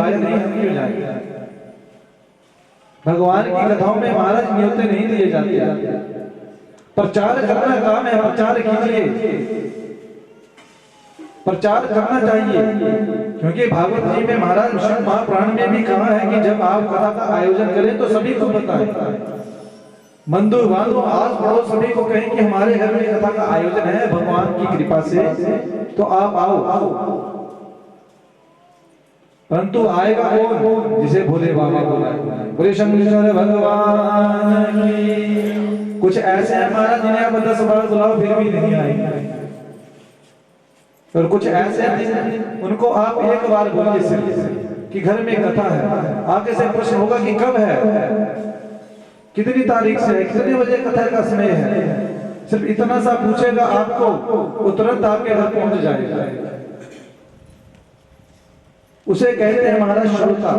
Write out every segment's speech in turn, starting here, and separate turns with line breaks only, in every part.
बुलाया नहीं, हम क्यों जाएंगे? भगवान की कथाओं में महाराज न्योते नहीं दिए जाते। प्रचार करना काम है, प्रचार कीजिए, प्रचार करना चाहिए। क्योंकि भागवत जी में महाराज शिव महापुराण में भी कहा है कि जब आप कथा का आयोजन करें तो सभी को बताएं, बंधु बांधव आस पड़ोस सभी को कहें कि हमारे घर में कथा का आयोजन है भगवान की कृपा से, तो आप आओ। परंतु आएगा कौन? जिसे भोले बाबा बुलाए। बोले शंकर भगवान की। कुछ ऐसे हैं महाराज जिन्हें आप 10 बार बुलाओ फिर भी नहीं आएंगे, और कुछ ऐसे हैं उनको आप एक बार बोलिए सिर्फ कि घर में कथा है, आगे से प्रश्न होगा कि कब है, कितनी तारीख से है, कितने बजे कथा का समय है, सिर्फ इतना सा पूछेगा आपको, वो तुरंत आपके घर पहुंच जाएगा। उसे कहते हैं महाराज श्रोता।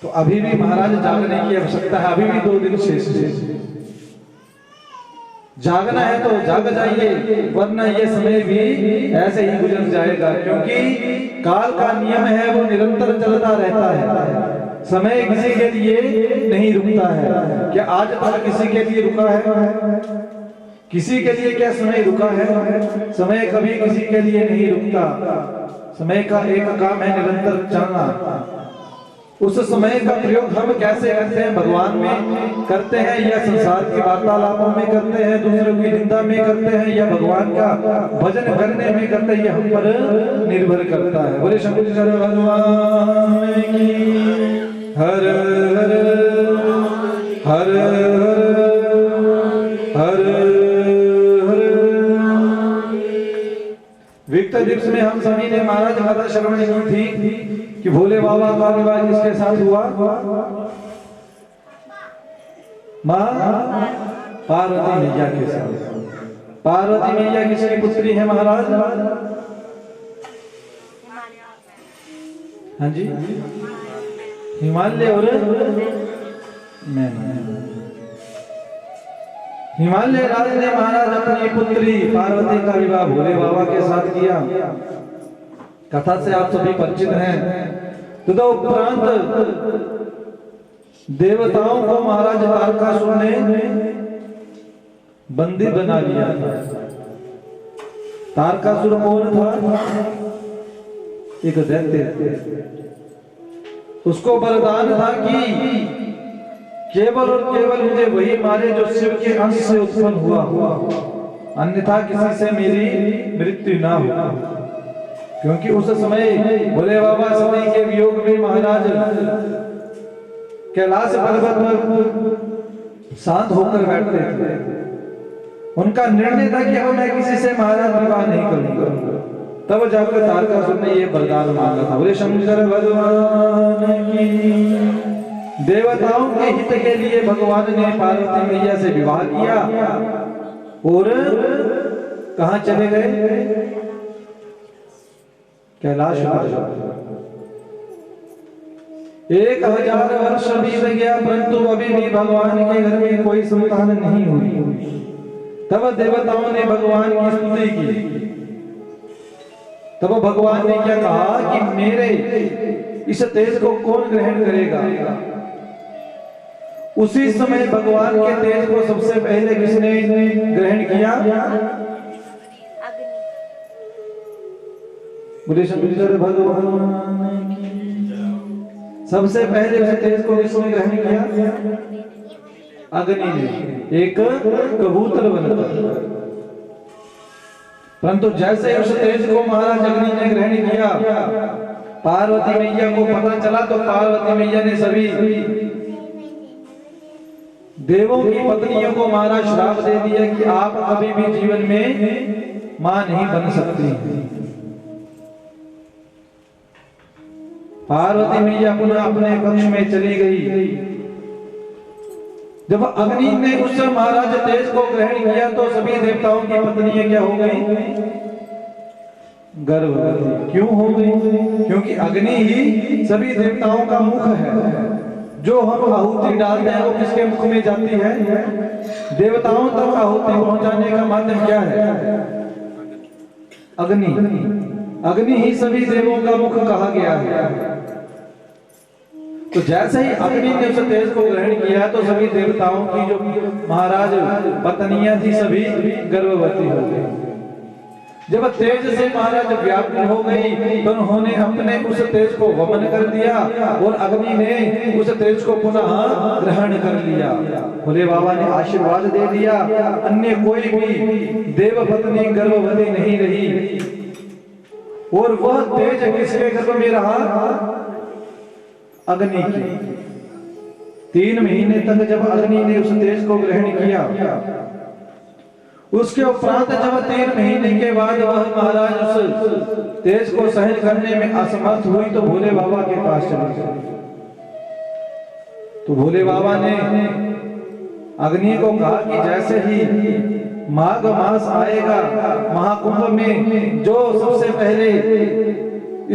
तो अभी भी महाराज जागने की आवश्यकता है, अभी भी 2 दिन शेष है। जागना है तो जाग जाइए, वरना ये समय भी ऐसे ही गुजर जाएगा। क्योंकि काल का नियम है वो निरंतर चलता रहता है, समय किसी के लिए नहीं रुकता है। क्या आज तक किसी के लिए रुका है? किसी के लिए क्या समय रुका है? समय कभी किसी के लिए नहीं रुकता। समय का एक काम है निरंतर चलना। उस समय का प्रयोग हम कैसे करते हैं? भगवान में करते हैं या संसार की वार्तालापों में करते हैं, दूसरों की निंदा में करते हैं, या भगवान का भजन करने में करते हैं, ये हम पर निर्भर करता है। बोले शंकर भगवान की। हर हर हर हर हर। विक्त दिवस में हम सभी ने महाराज कथा श्रवण की थी कि भोले बाबा का विवाह किसके साथ हुआ? मां पार्वती मैया के साथ। पार्वती मैया किसकी पुत्री है महाराज? हाँ जी, हिमालय और मैना। हिमालय राज ने महाराज अपनी पुत्री पार्वती का विवाह भोले बाबा के साथ किया। कथा से आप सभी परिचित हैं। तो उपरांत देवताओं को महाराज तारकासुर ने बंदी बना लिया था। तारकासुर कौन था? एक दैत्य। उसको वरदान था कि केवल और केवल मुझे वही मारे जो शिव के अंश से उत्पन्न हुआ, अन्यथा किसी से मेरी मृत्यु ना हो। क्योंकि उस समय भोले बाबा सती के वियोग में महाराज कैलाश पर्वत पर शांत होकर बैठते थे। उनका निर्णय था कि अब मैं किसी से महाराज विवाह नहीं करूंगा। तब जाकर तारकासुर ने ये वरदान मांगा था। बोले शंकर भगवान की। देवताओं के हित के लिए भगवान ने पार्वती मैया से विवाह किया और कहां चले गए? कैलाश पर। 1000 वर्ष बीत गया, परंतु अभी भी भगवान के घर में कोई संतान नहीं हुई। तब देवताओं ने भगवान की स्तुति की। तब भगवान ने क्या कहा कि मेरे इस तेज को कौन ग्रहण करेगा? उसी समय भगवान के तेज को सबसे पहले किसने ग्रहण किया? बोले शंकर भगवान की। सबसे पहले उस तेज को किसने ग्रहण किया? अग्नि ने, एक कबूतर बनकर। परंतु जैसे उस तेज को महाराज अग्नि ने ग्रहण किया, पार्वती मैया को पता चला, तो पार्वती मैया ने सभी देवों की पत्नियों को महाराज श्राप दे दिया कि आप कभी भी जीवन में मां नहीं बन सकती। पार्वती मैया पुनः अपने कक्ष में चली गई। जब अग्नि ने उस महाराज तेज को ग्रहण किया तो सभी देवताओं की पत्नियां क्या हो गई? गर्भवती। क्यों हो गई? क्योंकि अग्नि ही सभी देवताओं का मुख है। जो हम आहुति डालते हैं वो किसके मुख में जाती है? देवताओं तक आहुति पहुंचाने का माध्यम क्या है? अग्नि। अग्नि ही सभी देवों का मुख कहा गया है। तो जैसे ही अग्नि ने उस तेज को ग्रहण किया तो सभी देवताओं की जो महाराज पत्नियां थी सभी गर्भवती हो गई। जब तेज से महाराज व्याकुल हो गई तो उन्होंने अपने उस तेज को वमन कर दिया और अग्नि ने उस तेज को पुनः ग्रहण कर लिया। भोले बाबा ने आशीर्वाद दे दिया, अन्य कोई भी देव पत्नी गर्भवती नहीं रही। और वह तेज किसके गर्भ में रहा? अग्नि की। 3 महीने तक जब अग्नि ने उस तेज को ग्रहण किया, उसके उपरांत जब 3 महीने के बाद वह महाराज उस तेज को सहन करने में असमर्थ हुई तो भोले बाबा के पास चली गई। तो भोले बाबा ने अग्नि को कहा कि जैसे ही माघ मास आएगा, महाकुंभ में जो सबसे पहले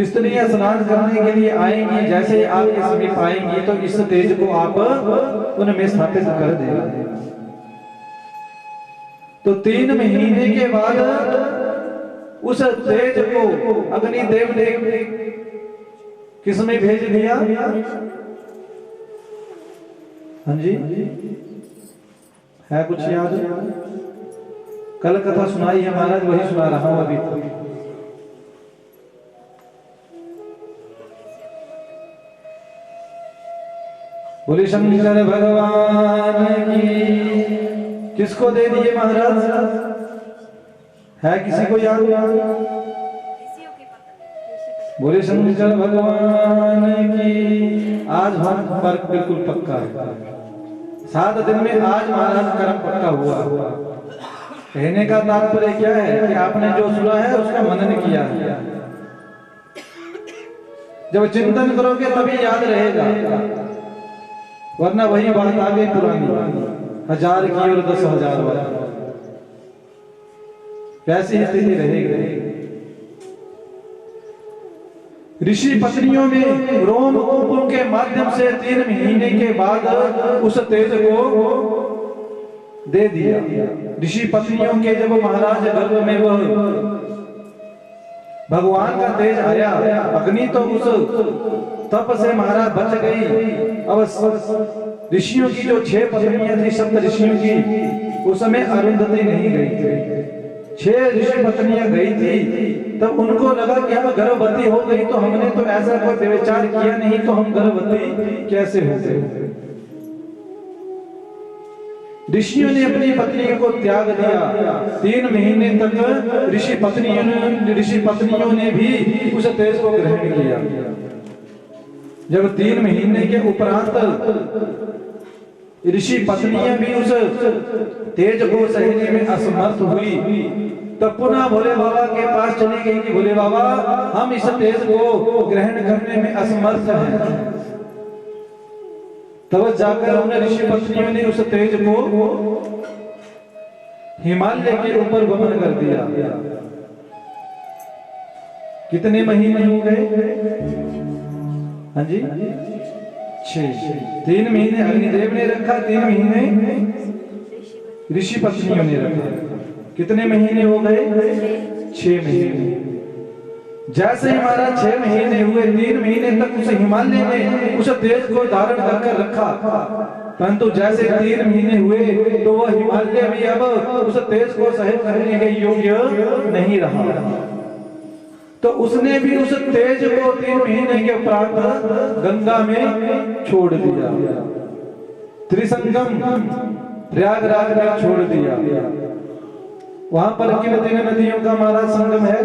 स्त्रियां स्नान करने के लिए आएंगी, जैसे ही आपके समीप आएंगी तो इस तेज को आप उनमें स्थापित कर देगा। तो 3 महीने के बाद उस तेज को अग्निदेव ने किसमें भेज दिया? हाँ जी, है कुछ याद? कल कथा सुनाई है महाराज, वही सुना रहा हूं अभी तक। बोले शंकर भगवान की। किसको दे दिए महाराज? है किसी को याद? बोले शंकर भगवान की। आज पर बिल्कुल पक्का है। 7 दिन में आज महाराज कर्म पक्का हुआ। कहने का तात्पर्य क्या है कि आपने जो सुना है उसका मनन किया है। जब चिंतन करोगे तभी याद रहेगा, वरना वही बात आ गई पुरानी, 1000 की और 10,000 वाली, वैसी स्थिति रहेगी। ऋषि पत्नियों में रोम कुंभ के माध्यम से 3 महीने के बाद उस तेज को दे दिया। ऋषि पत्नियों के जब महाराज गर्भ में वह भगवान का तेज आया, अग्नि तो उस तप से महाराज बच गई। अब ऋषियों की जो 6 पत्नियां थी, 7 ऋषियों की, उस समय अरुंधति नहीं गई थी। 6 ऋषि पत्नियां गई थी। तब उनको लगा कि हम गर्भवती हो गई, तो हमने तो ऐसा कोई व्यभिचार किया नहीं, तो हम गर्भवती कैसे हो गए? ऋषियों ने अपनी पत्नी को त्याग दिया। 3 महीने तक ऋषि पत्नियों ने भी उस तेज को ग्रहण किया। जब 3 महीने के उपरांत ऋषि पत्नियां भी उस तेज को सहने में असमर्थ हुई, तब पुनः भोले बाबा के पास चली गई कि भोले बाबा, हम इस तेज को ग्रहण करने में असमर्थ हैं। तब जाकर उन ऋषि पत्नियों ने उस तेज को हिमालय के ऊपर वमन कर दिया। कितने महीने हो गए? हाँ जी, 6। 3 महीने अग्निदेव ने रखा, 3 महीने ऋषि पत्नियों ने रखा। कितने महीने हो गए? 6 महीने। जैसे ही महाराज 6 महीने हुए, 3 महीने तक उस हिमालय ने उस तेज को धारण करके रखा, परंतु जैसे 3 महीने हुए तो वह हिमालय भी अब उस तेज को सहन करने के योग्य नहीं रहा। तो उसने भी उस तेज को 3 महीने के उपरांत गंगा में छोड़ दिया। त्रिसंगम प्रयागराज में छोड़ दिया। वहां पर किन 3 नदियों का महाराज संगम है?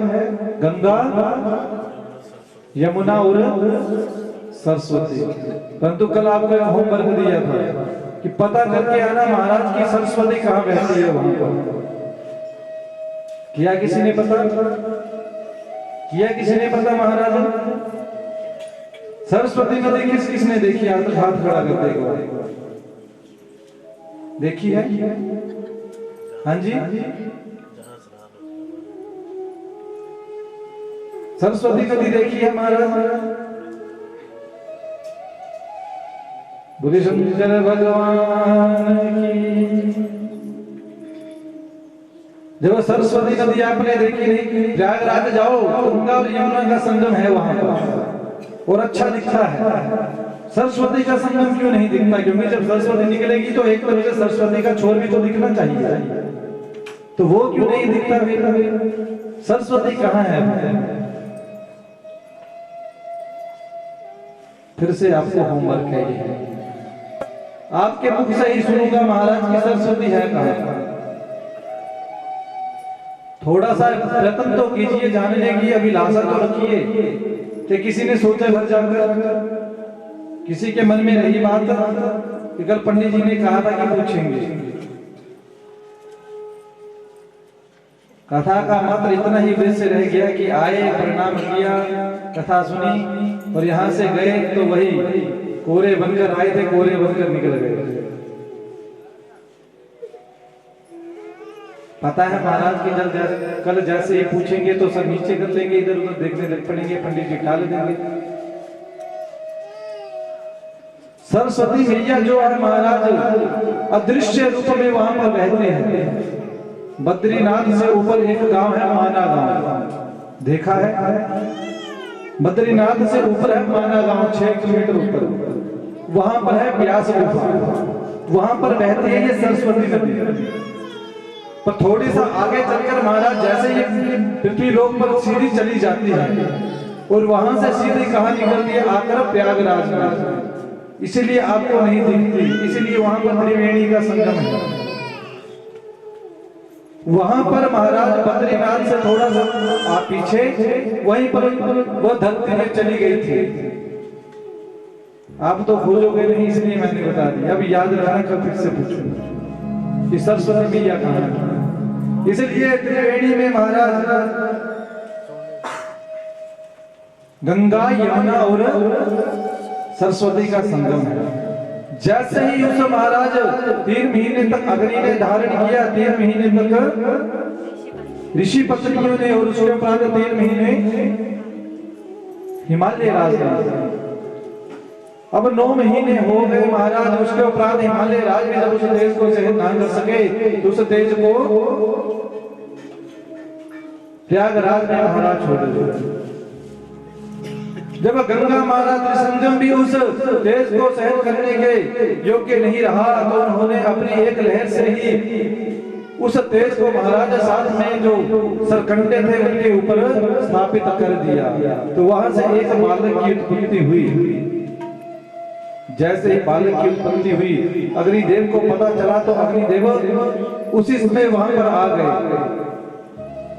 गंगा, यमुना और सरस्वती। परंतु कल आपको होमवर्क दिया था कि पता करके आना महाराज की सरस्वती कहां बहती है। वहां पर किया किसी ने पता? किया किसी ने पता महाराज? सरस्वती नदी किस किसने देखी? आज तक हाथ खड़ा कर देगा। देखी है? हाँ जी, सरस्वती नदी देखी है महाराज? बोले शंकर भगवान की। जब सरस्वती नदी आपने देखी नहीं, प्रयागराज जाओ, गंगा और यमुना का संगम है वहां पर और अच्छा दिखता है। सरस्वती का संगम क्यों नहीं दिखता? क्योंकि जब सरस्वती निकलेगी तो एक तरफ से सरस्वती का छोर भी तो दिखना चाहिए, तो वो क्यों नहीं दिखता? सरस्वती कहाँ है? फिर से आपको होमवर्क है ये, आपके मुख से ही सुनूंगा महाराज की सरस्वती है कहाँ। थोड़ा सा प्रयत्न तो कीजिए, जानने की अभिलाषा तो रखिए कि किसी ने सोचा भर जाकर, किसी के मन में रही बात कि कल पंडित जी ने कहा था कि पूछेंगे। कथा का मात्र इतना ही उद्देश्य रह गया कि आए, प्रणाम किया, कथा सुनी और यहां से गए तो वही कोरे बनकर आए थे, कोरे बनकर निकल गए। पता है महाराज की जब कल जैसे ही पूछेंगे तो सब नीचे कर लेंगे, इधर उधर देखने लग पड़ेंगे, पंडित जी टाल देंगे। सरस्वती मैया जो है महाराज अदृश्य रूप में वहां पर रहते हैं। बद्रीनाथ से ऊपर एक गांव है माना गांव, देखा है? बद्रीनाथ से ऊपर है माना गांव, 6 किलोमीटर ऊपर, वहां पर है व्यास गुफा, वहां पर बहती है ये सरस्वती नदी। पर थोड़ी सा आगे चलकर महाराज जैसे ये पृथ्वी लोक पर सीधी चली जाती है और वहां से सीधी कहां निकलती है? आकर प्रयागराज में। इसीलिए आपको नहीं दिखती, इसीलिए वहां पर त्रिवेणी का संगम है। वहां पर महाराज बद्रीनाथ से थोड़ा सा पीछे वहीं पर वह धरती में चली गई थी। आप तो खोजोगे नहीं, इसलिए मैंने बता दिया। अब याद रखना, कल फिर से पूछूंगा कि सरस्वती मैया कहाँ है। इसलिए त्रिवेणी में महाराज गंगा, यमुना और सरस्वती का संगम है। जैसे ही उस महाराज 3 महीने तक अग्नि ने धारण किया, 3 महीने तक ऋषि पत्नियों ने, और उसके उपरांत 3 महीने हिमालय राज ने। अब 9 महीने हो गए महाराज, उसके उपरांत हिमालय राज में जब उस तेज को सहन ना कर सके तो उस तेज को प्रयागराज में महाराज छोड़ दिया। जब गंगा माता त्रिसंगम भी उस तेज को सहन करने के योग्य नहीं रहा तो उन्होंने अपनी एक लहर से ही उस तेज को महाराज साथ में जो सरकंडे थे उनके ऊपर स्थापित कर दिया। तो वहां से एक बालक की उत्पत्ति हुई। जैसे ही बालक की उत्पत्ति हुई, अग्निदेव को पता चला तो अग्निदेव उसी समय वहां पर आ गए,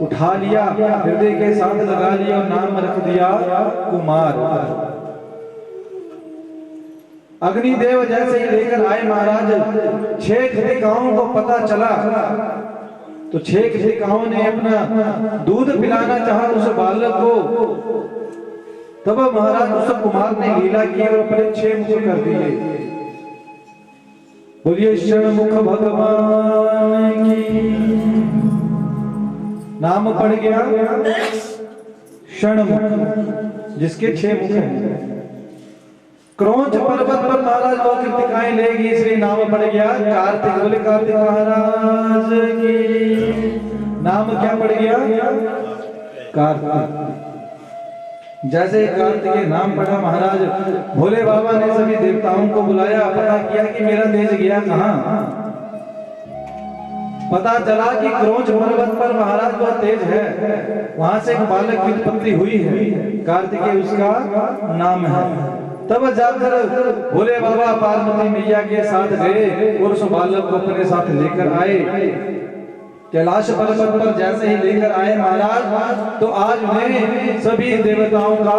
उठा लिया, हृदय के साथ लगा लिया और नाम रख दिया कुमार। अग्निदेव जैसे ही लेकर आए महाराज, 6 घटिकाओं को पता चला तो 6 घटिकाओं ने अपना दूध पिलाना चाहा उस बालक को। तब महाराज उस कुमार ने लीला की और अपने 6 मुख कर दिए। बोलिए षणमुख भगवान की। नाम पड़ गया षणमुख, जिसके 6 मुख हैं। क्रौंच पर्वत पर महाराज वो कृतिकाएं लेगी, इसलिए नाम पड़ गया कार्तिक। बोले कार्तिक महाराज की। नाम क्या पड़ गया? कार्तिक। जैसे ही कार्तिक के नाम पड़ा महाराज, भोले बाबा ने सभी देवताओं को बुलाया, पता किया कि मेरा तेज गया कहां। पता चला कि क्रौंच पर्वत पर महाराज वह तेज है, वहां से एक बालक की उत्पत्ति हुई है, कार्तिकेय उसका नाम है। तब जाकर भोले बाबा पार्वती मैया के साथ गए और उस बालक को अपने साथ लेकर आए। कैलाश पर्वत पर जैसे ही लेकर आए महाराज, तो आज उन्हें सभी देवताओं का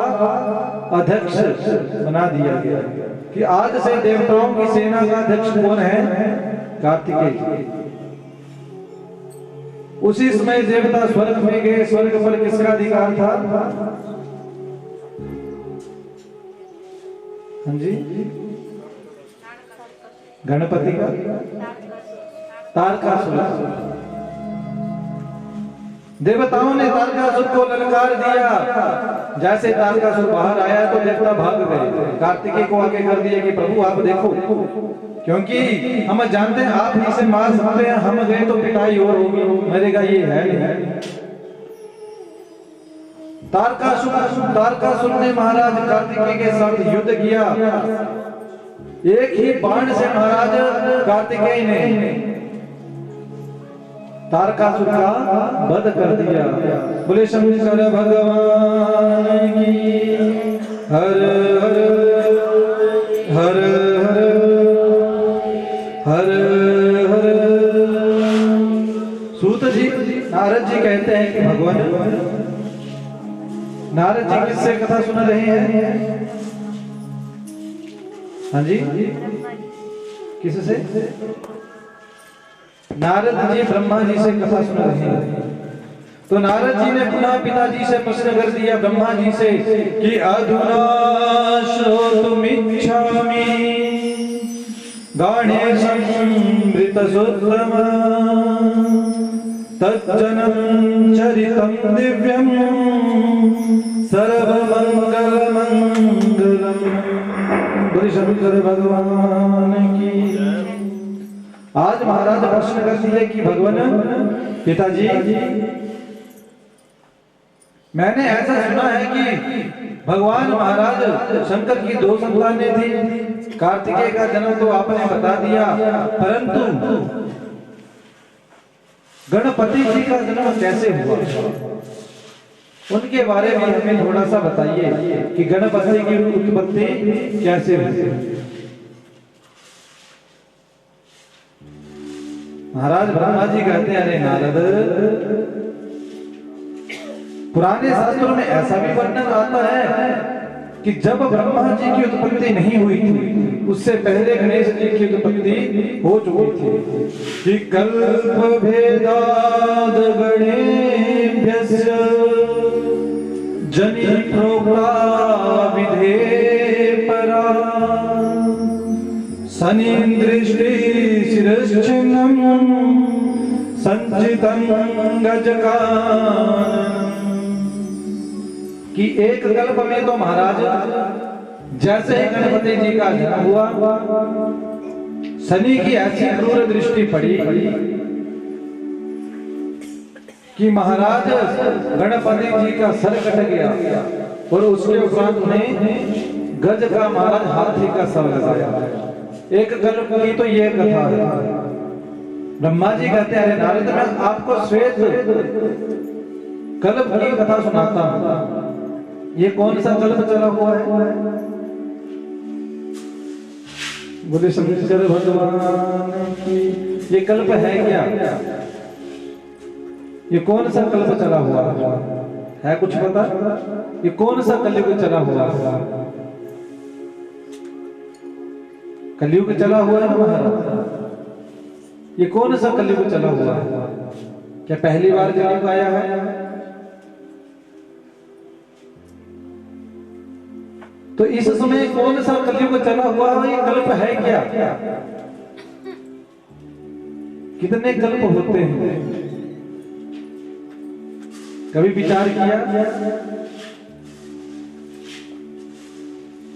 अध्यक्ष बना दिया गया कि आज से देवताओं की सेना का अध्यक्ष कौन है? कार्तिकेय। उसी समय देवता स्वर्ग में गए। स्वर्ग पर किसका अधिकार था? हाँ जी, गणपति का। तारकासुर। देवताओं ने तारकासुर को ललकार दिया जैसे तारकासुर बाहर आया तो देवता भाग गए, कार्तिकेय को आगे कर दिया कि प्रभु आप देखो, क्योंकि हम जानते हैं आप ही से मार सकते हैं, हम गए तो पिटाई और होगी, मरेगा ये है नहीं। तारकासुर ने महाराज कार्तिकेय के साथ युद्ध किया, एक ही बाण से महाराज कार्तिकेय ने तारकासुर का वध कर दिया। बोले शंकर भगवान की हर हर हर हर हर हर। सूत जी नारद जी कहते हैं कि भगवान, नारद जी किससे कथा सुन रहे हैं? हाँ जी, किससे? नारद जी ब्रह्मा जी से कथा सुन रहे हैं। तो नारद जी ने पुनः पिताजी से प्रश्न कर दिया ब्रह्मा जी से कि अधुना श्रोतुमिच्छामि गणेशमृतसूत्रम तज्जनं चरितं दिव्यं सर्वमंगलमंगलम। बोले शंकर भगवान की। आज महाराज प्रश्न कर दिए कि भगवान पिताजी, मैंने ऐसा सुना है कि भगवान महाराज शंकर की दो संतानें थी, कार्तिकेय का जन्म तो आपने बता दिया, परंतु गणपति जी का जन्म कैसे हुआ, उनके बारे में हमें थोड़ा सा बताइए कि गणपति की उत्पत्ति कैसे हुई। महाराज ब्रह्मा जी कहते हैं अरे नारद, पुराने शास्त्रों में ऐसा भी वर्णन आता है कि जब ब्रह्मा जी की उत्पत्ति नहीं हुई थी, उससे पहले गणेश जी की उत्पत्ति हो चुकी थी। कि कल्प भेदाद गणेभ्यस्य जनि प्रोक्ता विधे परा शनि दृष्टि शिरश्चिन्नम संचितं गजकानन। कि एक कल्प में तो महाराज जैसे ही गणपति जी का जन्म हुआ, शनि की ऐसी क्रूर दृष्टि पड़ी कि महाराज गणपति जी का सर कट गया और उसके उपरांत उन्हें गज का महाराज हाथी का सर लगाया। एक कल्प की तो ये कथा है। ब्रह्मा जी कहते हैं नारद, मैं आपको श्वेत कल्प की कथा सुनाता हूं। ये कौन सा कल्प चला हुआ है? बोले शंकर भगवान की। ये कल्प है क्या? ये कौन सा कल्प चला हुआ है? कुछ पता? ये कौन सा कलयुग चला हुआ है? कलयुग चला हुआ है ना महाराज। ये कौन सा कलयुग चला हुआ है? क्या पहली बार कलयुग आया है? तो इस समय कौन सा कलयुग चला हुआ है? ये कल्प है क्या? कितने कल्प होते हैं? कभी विचार किया?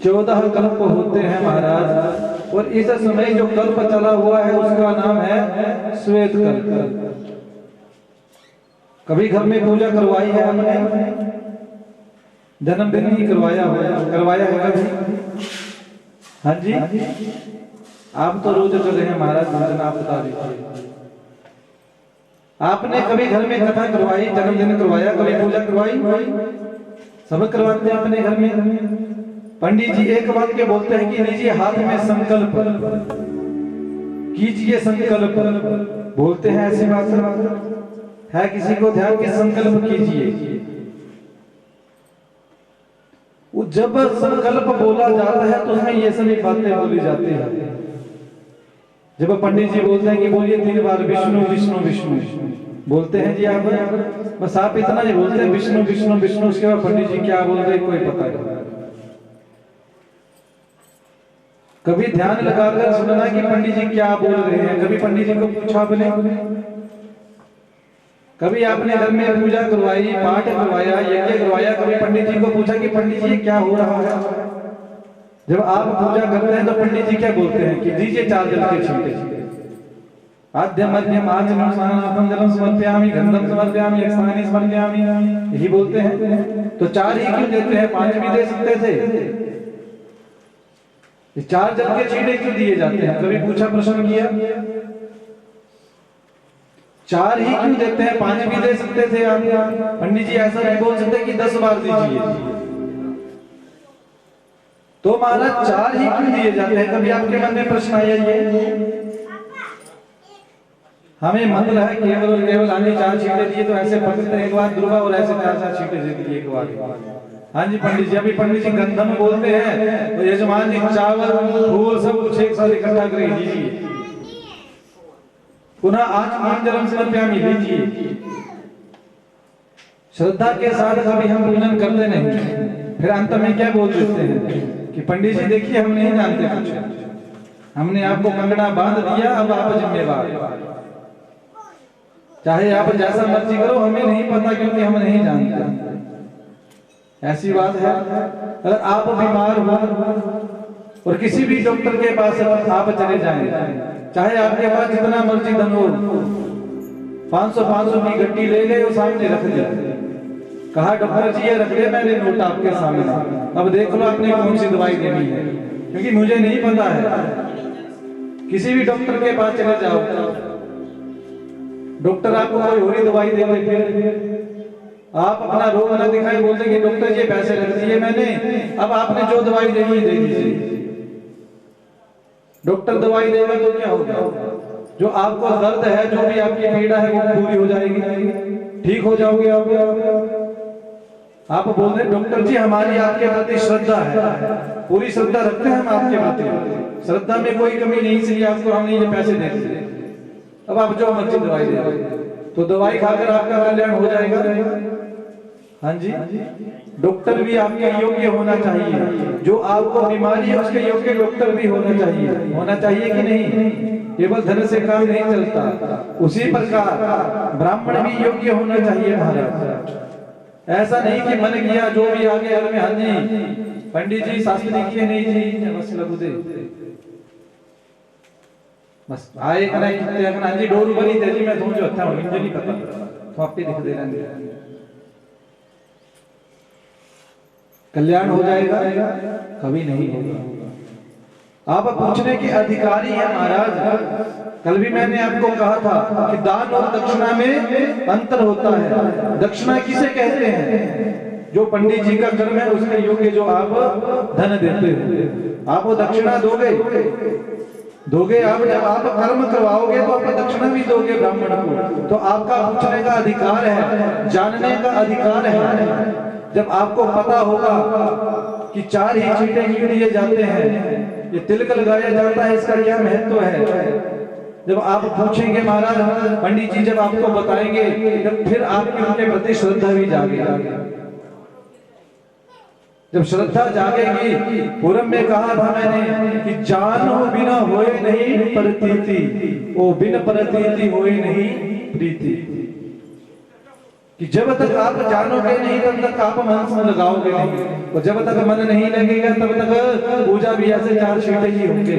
14 कल्प होते हैं महाराज, और इस समय जो कल्प चला हुआ है उसका नाम है श्वेत कल्प। कभी घर में पूजा करवाई है हमने? जन्मदिन ही करवाया है कभी? हाँ जी, आप तो रोज कर रहे हैं महाराज, आप बता दीजिए। आपने कभी घर में कथा करवाई, जन्मदिन करवाया, कभी पूजा करवाई? सब करवाते हैं अपने घर में। पंडित जी एक वाक्य बोलते हैं कि लीजिए हाथ में संकल्प, कीजिए संकल्प, बोलते हैं ऐसी बात है? किसी को ध्यान के संकल्प कीजिए। वो जब संकल्प बोला जाता है तो उसमें ये सभी बातें बोली जाती है। जब पंडित जी बोलते हैं कि बोलिए 3 बार विष्णु विष्णु विष्णु बोलते हैं जी आप, बस आप इतना ही बोलते हैं विष्णु विष्णु विष्णु, उसके बाद पंडित जी क्या बोल रहे हैं कोई पता नहीं। कभी ध्यान लगाकर सुनना कि पंडित जी क्या बोल रहे हैं। कभी पंडित जी को पूछा आपने? कभी आपने घर में पूजा करवाई, पाठ करवाया, यज्ञ करवाया, कभी पंडित जी को पूछा कि पंडित जी क्या हो रहा है? जब आप पूजा करते हैं तो पंडित जी क्या बोलते हैं कि दीजिए 4 जल के छींटे। आद्य मध्यम आचमन स्नानार्थम जलम समर्पयामि, गंधम समर्पयामि, यक्षानि समर्पयामि, यही बोलते हैं। तो 4 ही क्यों देते हैं? 5 भी दे सकते थे। ये 4 जल के छींटे क्यों दिए जाते हैं? कभी पूछा, प्रश्न किया? 4 ही क्यों देते हैं? 5 भी दे सकते थे आप। पंडित जी ऐसा नहीं बोल सकते कि 10 बार दीजिए। तो महाराज 4 ही क्यों दिए जाते हैं? कभी आपके मन में प्रश्न आया ये? हमें मतलब है केवल और केवल हमने 4 छींटे दिए तो ऐसे पकड़ते हैं एक बार दुर्गा और ऐसे 4 छींटे दे दिए एक बार। हाँ जी पंडित जी, अभी पंडित जी गंधम बोलते हैं तो यजमान जी चावल फूल सब कुछ एक साथ इकट्ठा कर दीजिए। पुनः आचमन जलम समर्पयामि लीजिए। श्रद्धा के साथ कभी हम पूजन करते नहीं, फिर अंत में क्या बोल देते हैं कि पंडित जी देखिए हम नहीं जानते कुछ, हमने आपको कंगना बांध दिया, अब आप जिम्मेवार, चाहे आप जैसा मर्जी करो, हमें नहीं पता क्योंकि हम नहीं जानते। ऐसी बात है। अगर आप बीमार हो और किसी भी डॉक्टर के पास आप चले जाएं, चाहे आपके पास जितना मर्जी धन हो, 500 की गड्डी ले गए और सामने रख दिया, कहा डॉक्टर जी ये रख ले, मैंने नोट आपके सामने, अब देख लो आपने कौन सी दवाई देनी है, क्योंकि मुझे नहीं पता है। किसी भी डॉक्टर के पास चले जाओ, डॉक्टर आपको कोई और ही दवाई दे दे, फिर आप अपना रोग ना दिखाई बोल देंगे डॉक्टर जी पैसे रख दिए मैंने, अब आपने जो दवाई देनी है दे दीजिए। डॉक्टर दवाई देगा तो क्या होगा? जो आपको दर्द है, जो भी आपकी पीड़ा है वो पूरी हो जाएगी, ठीक हो जाओगे आप बोल रहे डॉक्टर जी हमारी आपके प्रति श्रद्धा है, पूरी श्रद्धा रखते हैं हम आपके प्रति, श्रद्धा में कोई कमी नहीं, इसलिए आपको हमने ये पैसे दे दिए, अब आप जो मर्जी दवाई दे, तो दवाई खाकर आपका कल्याण हो जाएगा। हाँ जी, डॉक्टर भी आपके योग्य होना चाहिए, जो आपको बीमारी है उसके योग्य डॉक्टर भी होना चाहिए कि नहीं? केवल धन से काम नहीं चलता। उसी प्रकार ब्राह्मण भी योग्य होना चाहिए महाराज। ऐसा नहीं कि मन किया जो भी आगे घर में, हाँ जी पंडित जी शास्त्री किए नहीं जी बस लगू दे, बस आए हाँ जी डोर बनी थे जी मैं तुम जो अच्छा मुझे नहीं पता तो आप ही दिख दे रहे, कल्याण हो जाएगा? कभी नहीं होगा। आप पूछने के अधिकारी हैं महाराज। कल भी मैंने आपको कहा था कि दान और दक्षिणा में अंतर होता है। दक्षिणा किसे कहते हैं? जो पंडित जी का कर्म है उसके योग्य जो आप धन देते हो, आप वो दक्षिणा दोगे आप। जब आप कर्म करवाओगे तो आप दक्षिणा भी दोगे ब्राह्मण को, तो आपका पूछने का अधिकार है, जानने का अधिकार है। जब आपको पता होगा कि 4 ही छींटे क्यों दिए जाते हैं, ये तिलक लगाया जाता है, इसका क्या महत्व है, जब आप पूछेंगे महाराज पंडित जी जब आपको बताएंगे, जब फिर आपकी उनके प्रति श्रद्धा भी जागेगी। जब श्रद्धा जागेगी, पूर्व में कहा था मैंने कि जानो बिना होए नहीं प्रतीति, ओ बिन प्रतीति होए नहीं प्रीति, कि जब तक आप जानोगे नहीं तब तक आप मन से लगाओगे नहीं, और जब तक मन नहीं लगेगा तब तक पूजा भी ऐसे 4 छींटे ही होंगे।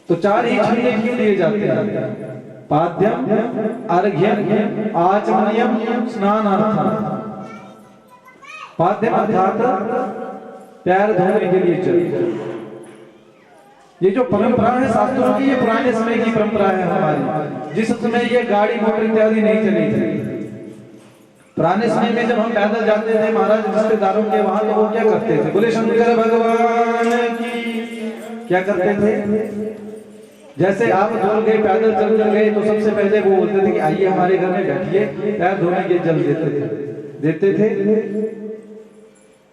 तो 4 ही छींटे क्यों दिए जाते हैं? पाद्यम, अर्घ्यम, आचमनीयम, स्नानार्थम। पाद्यम अर्थात पैर धोने के लिए जल। ये जो परंपरा है शास्त्रों की, ये पुराने समय की परंपरा है हमारी, जिस समय ये गाड़ी मोटर इत्यादि नहीं चली थी। पुराने समय में जब हम पैदल जाते थे महाराज रिश्तेदारों के वहां, तो वो क्या करते थे? बोले शंकर भगवान की, क्या करते थे? जैसे आप दूर गए पैदल चल गए तो सबसे पहले वो बोलते थे कि आइए हमारे घर में बैठिए, पैर धोने के जल देते थे।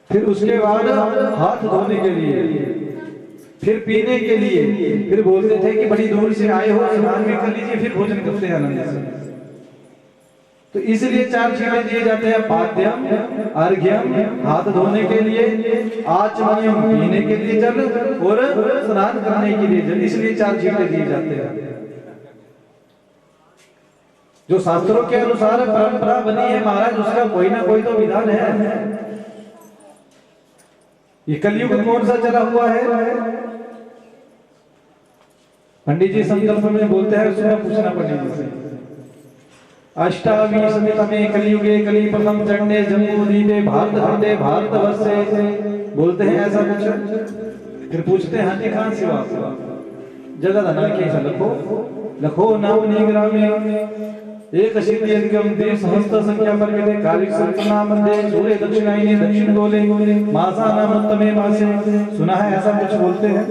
फिर उसके बाद हाथ धोने के लिए, फिर पीने के लिए, फिर बोलते थे कि बड़ी दूर से आए हो स्नान भी कर लीजिए, फिर भोजन करते हैं आनंद से। तो इसलिए 4 छींटे दिए जाते हैं। पाद्यम, अर्घ्यम हाथ धोने के लिए, आचमनीयम पीने के लिए जल, और स्नान करने के लिए जल, इसलिए 4 छींटे दिए जाते हैं। जो शास्त्रों के अनुसार परंपरा बनी है महाराज, उसका कोई ना कोई तो विधान है। ये कलयुग कौन सा चला हुआ है? पंडित जी संकल्प में बोलते हैं, उसमें पूछना पंडित जी से। अष्टाविंशतितमे कलियुगे कलि प्रथम चंडे जम्बूद्वीपे भारतखंडे भारतवर्षे बोलते हैं ऐसा कुछ। फिर पूछते हैं हाँ जी कहां से हो आप? जगह धना कैसा लखो नाम निग्रामे एक सिद्धि अधिकम देश सहस्त्र संख्या पर के कालिक संतना मध्य सूर्य दक्षिणायने दक्षिण गोले मासा नाम उत्तमे मासे, सुना है ऐसा कुछ बोलते हैं।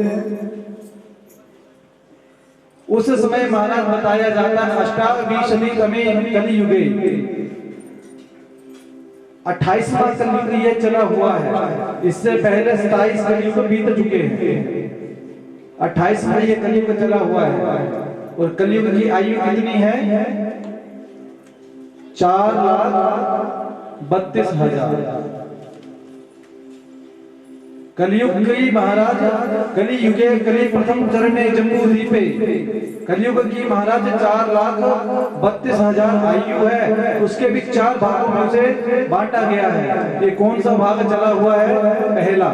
उस समय महाराज बताया जाता है अष्टाविंशतितमे कलियुगे 28वां कलयुग ये चला हुआ है। इससे पहले 27 कलयुग बीत चुके हैं, 28वां ये कलयुग चला हुआ है। और कलयुग की आयु कितनी है? 4,32,000। कलयुग की महाराज कलियुगे कलि प्रथम चरणे जम्बूद्वीपे, कलयुग की महाराज 4,32,000 आयु है। उसके भी 4 भागों में से बांटा गया है। ये कौन सा भाग चला हुआ है? पहला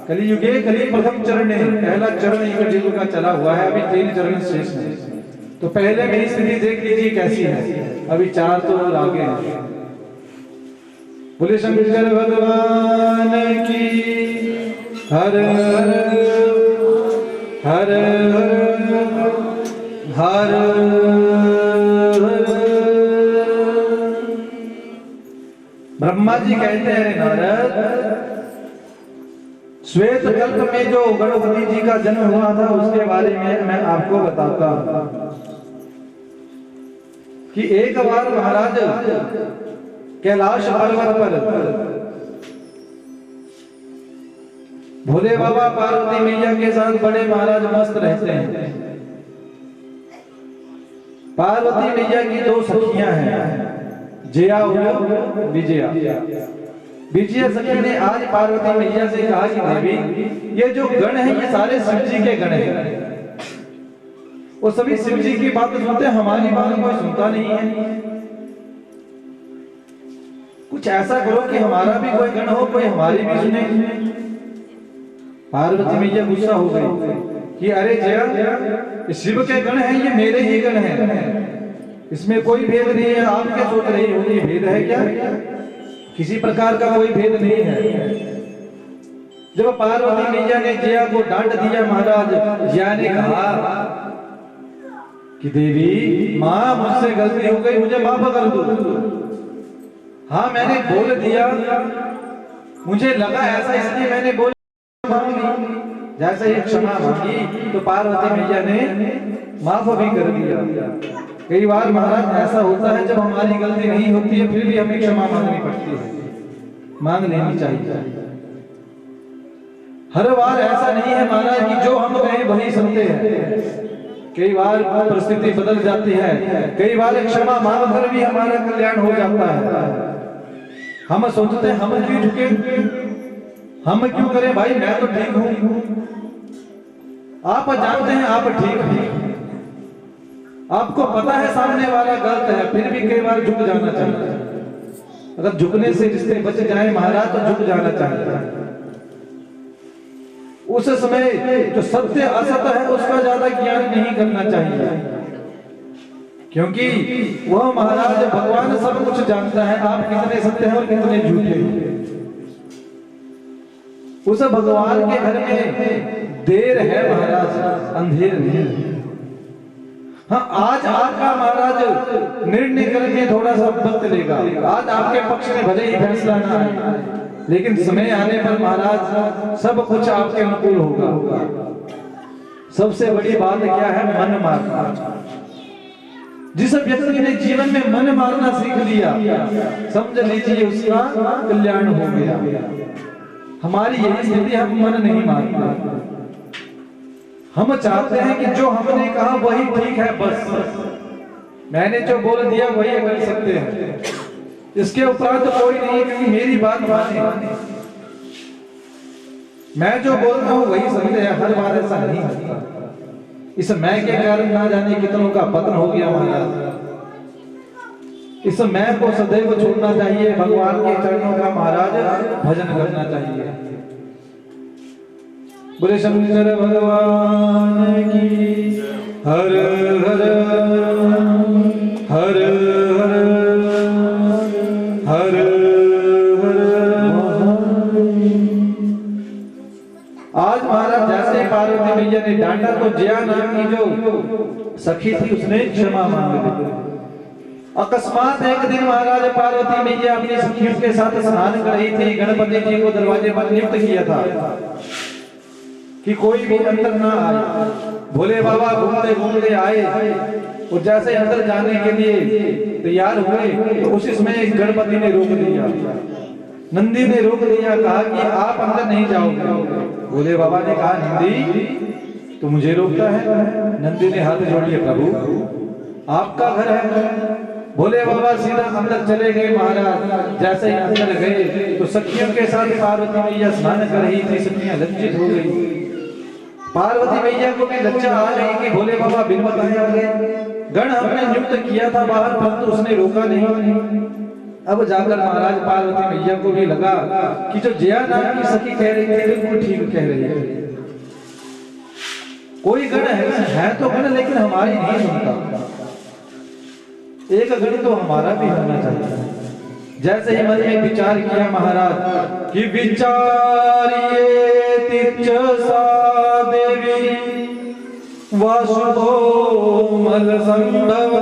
कलियुगे कलि प्रथम चरणे, पहला चरण कलयुग का चला हुआ है। अभी 3 चरण शेष है। तो पहले मेरी स्थिति देख लीजिए कैसी है। अभी 4 तो आगे हैं। बोले शंकर भगवान की हर हर हर ब्रह्मा जी कहते हैं नारद, श्वेत कल्प में जो गणपति जी का जन्म हुआ था उसके बारे में मैं आपको बताता हूं कि एक बार महाराज कैलाश पर्वत पर भोले बाबा पार्वती मैया के साथ बड़े महाराज मस्त रहते हैं। पार्वती मैया की 2 सखियां हैं, जया और विजया। विजया सखी ने आज पार्वती मैया से कहा कि देवी ये जो गण है ये सारे शिव जी के गण हैं। वो सभी शिव जी की बात सुनते हैं, हमारी बात कोई सुनता नहीं है। कुछ ऐसा करो कि हमारा भी कोई गण हो, कोई हमारी भी सुने। पार्वती मैया गुस्सा हो गई कि अरे जया शिव के गण हैं, ये मेरे ही गण हैं, इसमें कोई भेद नहीं है। आप क्या सोच रही होगी भेद है क्या? किसी प्रकार का कोई भेद नहीं है। जब पार्वती मैया ने जया को डांट दिया महाराज, जया ने कहा कि देवी माँ मुझसे गलती हो गई, मुझे माफ कर दो। हाँ मैंने बोल दिया, मुझे लगा ऐसा इसलिए मैंने बोल मांगी। जैसे ही क्षमा मांगी तो पार्वती मैया ने माफ भी कर दिया। कई बार महाराज ऐसा होता है जब हमारी गलती नहीं होती है फिर भी हमें क्षमा मांगनी पड़ती है, मांग लेनी चाहिए। हर बार ऐसा नहीं है महाराज कि जो हम कहें वही सुनते हैं। कई बार परिस्थिति बदल जाती है, कई बार क्षमा मांग कर भी हमारा कल्याण हो जाता है। हम सोचते हैं हम क्यों झुके, हम क्यों करें भाई, मैं तो ठीक हूं। आप जानते हैं आप ठीक हैं, आपको पता है सामने वाला गलत है, फिर भी कई बार झुक जाना चाहिए। अगर झुकने से रिश्ते बच जाए महाराज तो झुक जाना चाहिए। उस समय जो सत्य असत्य है उसका ज्यादा ज्ञान नहीं करना चाहिए, क्योंकि वह महाराज भगवान सब कुछ जानता है, आप कितने सत्य हैं और कितने झूठे हैं। उस भगवान के घर में देर है महाराज, अंधेर नहीं। हाँ आज आपका महाराज निर्णय करने थोड़ा सा वक्त लेगा, आज आपके पक्ष में भले ही फैसला ना आए, लेकिन समय आने पर महाराज सब कुछ आपके अनुकूल होगा। सबसे बड़ी बात क्या है? मन मारना। जिस व्यक्ति ने जीवन में मन मारना सीख लिया समझ लीजिए उसका कल्याण हो गया। हमारी यही स्थिति, हम मन नहीं मारते। हम चाहते हैं कि जो हमने कहा वही ठीक है, बस मैंने जो बोल दिया वही कर सकते हैं, इसके उपरांत तो कोई नहीं कि मेरी बात माने। मैं जो बोलता हूं वही समझे हैं, हर बार ऐसा नहीं होता। इस मैं के कारण ना जाने कितनों का पतन हो गया महाराज। इस मैं को सदैव छोड़ना चाहिए, भगवान के चरणों का महाराज भजन करना चाहिए। बोले शंकर भगवान की हर हर हर हर हर आज महाराज जैसे पार्वती मैया ने डांटा तो जया नाम की जो सखी थी उसने क्षमा मांग ली। अकस्मात एक दिन महाराज पार्वती मैया अपनी सखियों के साथ स्नान कर रही थी। गणपति जी को दरवाजे पर नियुक्त किया था कि कोई भी अंदर ना आए। भोले बाबा घूमते घूमते आए और जैसे अंदर जाने के लिए तैयार हुए तो उसी समय गणपति ने रोक दिया, नंदी ने रोक दिया, कहा कि आप अंदर नहीं जाओगे। भोले बाबा ने कहा नंदी तो मुझे रोकता है? नंदी ने हाथ जोड़ लिया, प्रभु आपका घर है। भोले बाबा सीधा अंदर चले गए। महाराज जैसे ही अंदर गए तो सखियों के साथ पार्वती मैया स्नान कर रही थी। सखियां लज्जित हो गई। पार्वती मैया को भी लज्जा आ गई कि भोले बाबा बिन बताए आ गए। गण हमने नियुक्त किया था बाहर, परंतु उसने रोका नहीं। अब जाकर महाराज पार्वती मैया को भी लगा कि जो जया नाम की सखी कह रही थी बिल्कुल ठीक कह रही है। कोई गण है तो गण, लेकिन हमारी नहीं सुनता। एक गण तो हमारा भी होना चाहिए। जैसे ही मन में विचार किया महाराज कि विचारिये तिजसा देवी वासुभो मल संभव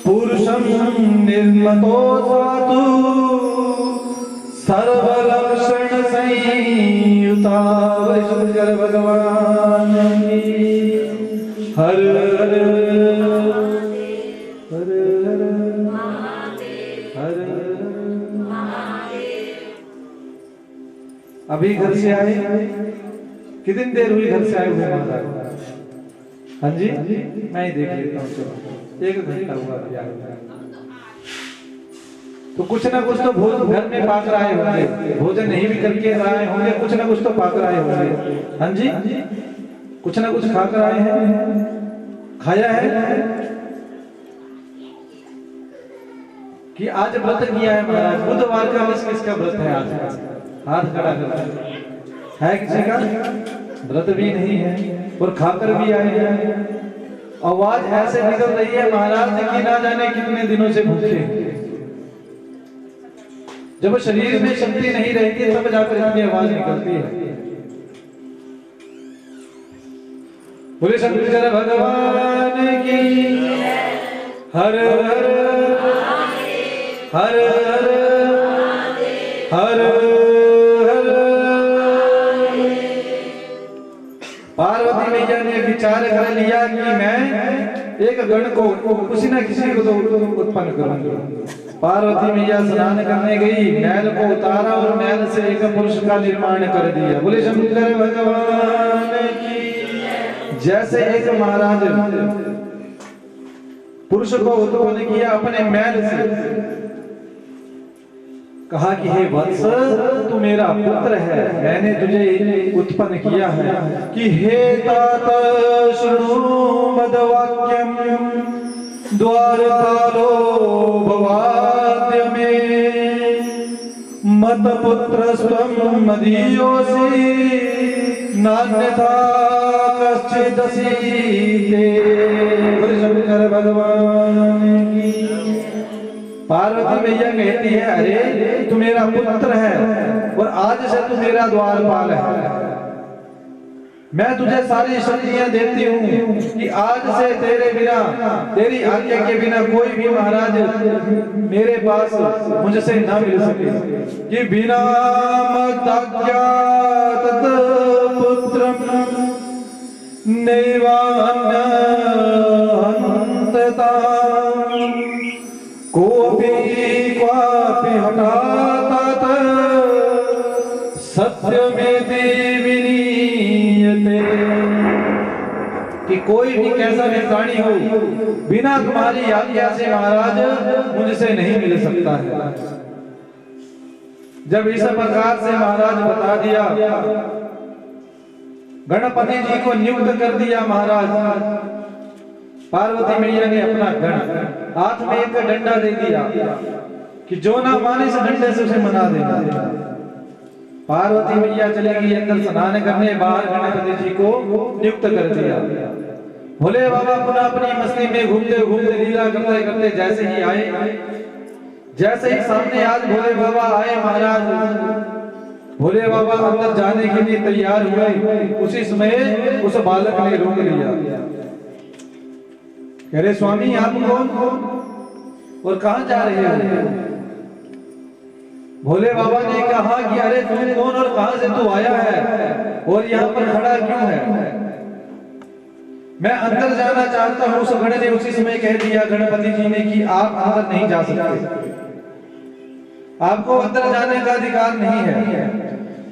पुरुषम निर्मतो साधु सर्वलक्षण संयुता। शंकर भगवान की हर हर हर हर हर। अभी घर से आए? कितनी देर हुई घर से आए हुए महाराज? हाँ जी, मैं ही देख लेता हूँ। चलो 1 घंटा हुआ अभी आए। तो कुछ ना कुछ तो भोजन घर में पाक रहे होंगे, भोजन नहीं भी करके आए होंगे, कुछ ना कुछ तो पाक रहे होंगे। हाँ जी, कुछ ना कुछ खाकर आए हैं, खाया है कि आज व्रत किया है महाराज। बुधवार का किसका व्रत है आज? हाथ खड़ा कर है किसी का? व्रत भी नहीं है और खाकर भी आए हैं। आवाज ऐसे निकल रही है महाराज कि ना जाने कितने दिनों से भूखे। जब शरीर में शक्ति नहीं रहती तब जाकर इतनी आवाज निकलती है। बोले शंकर भगवान की हर हर हर हर हर। पार्वती मैया ने विचार कर लिया कि मैं एक गण को किसी न किसी को तो उत्पन्न करूंगी। पार्वती मैया स्नान करने गई, मैल को उतारा और मैल से एक पुरुष का निर्माण कर दिया। बोले शंकर भगवान की। जैसे एक महाराज पुरुष को उत्पन्न किया अपने मैल से, कहा कि हे वत्स तू मेरा पुत्र है, मैंने तुझे उत्पन्न किया है। कि हे तात शृणु मद्वाक्यम द्वारपालो भवाद्य में मत पुत्रस्त्वं मदीयोऽसि नान्यथा कश्चिदसि ते। शंकर भगवान की। पार्वती मैया कहती है अरे तू मेरा पुत्र है और आज से तू मेरा द्वारपाल है। मैं तुझे सारी शक्तियां देती हूँ कि आज से तेरे बिना, तेरी आज्ञा के बिना कोई भी महाराज मेरे पास मुझसे ना मिल सके। कि बिना मदाज्ञा तत् पुत्रम नैवान्य हन्तता कोपि क्वापि हठात सत्यमेति विनीयते। कि कोई भी कैसा भी प्राणी हो बिना तुम्हारी आज्ञा से महाराज मुझसे नहीं मिल सकता है। जब इस प्रकार से महाराज बता दिया, गणपति जी को नियुक्त कर दिया महाराज पार्वती मैया ने अपना गण हाथ में एक डंडा दे दिया कि जो ना माने इस डंडे से उसे मना देना। पार्वती मैया चली गई अंदर स्नान करने, बाहर गणपति जी को नियुक्त कर दिया। भोले बाबा पुनः अपनी मस्ती में घूमते घूमते लीला करते करते जैसे ही आए, जैसे ही सामने आज भोले बाबा आए महाराज, भोले बाबा अंदर जाने के लिए तैयार हुए, उसी समय उस बालक ने रोक लिया। कह रहे स्वामी आप कौन और कहां जा रहे हो? भोले बाबा ने कहा कि अरे तुम कौन और कहां से तू आया है और यहाँ पर खड़ा क्यों है? मैं अंदर जाना चाहता हूं। उस गण ने उसी समय कह दिया गणपति जी ने कि आप अंदर नहीं जा सकते, आपको अंदर जाने का अधिकार नहीं है।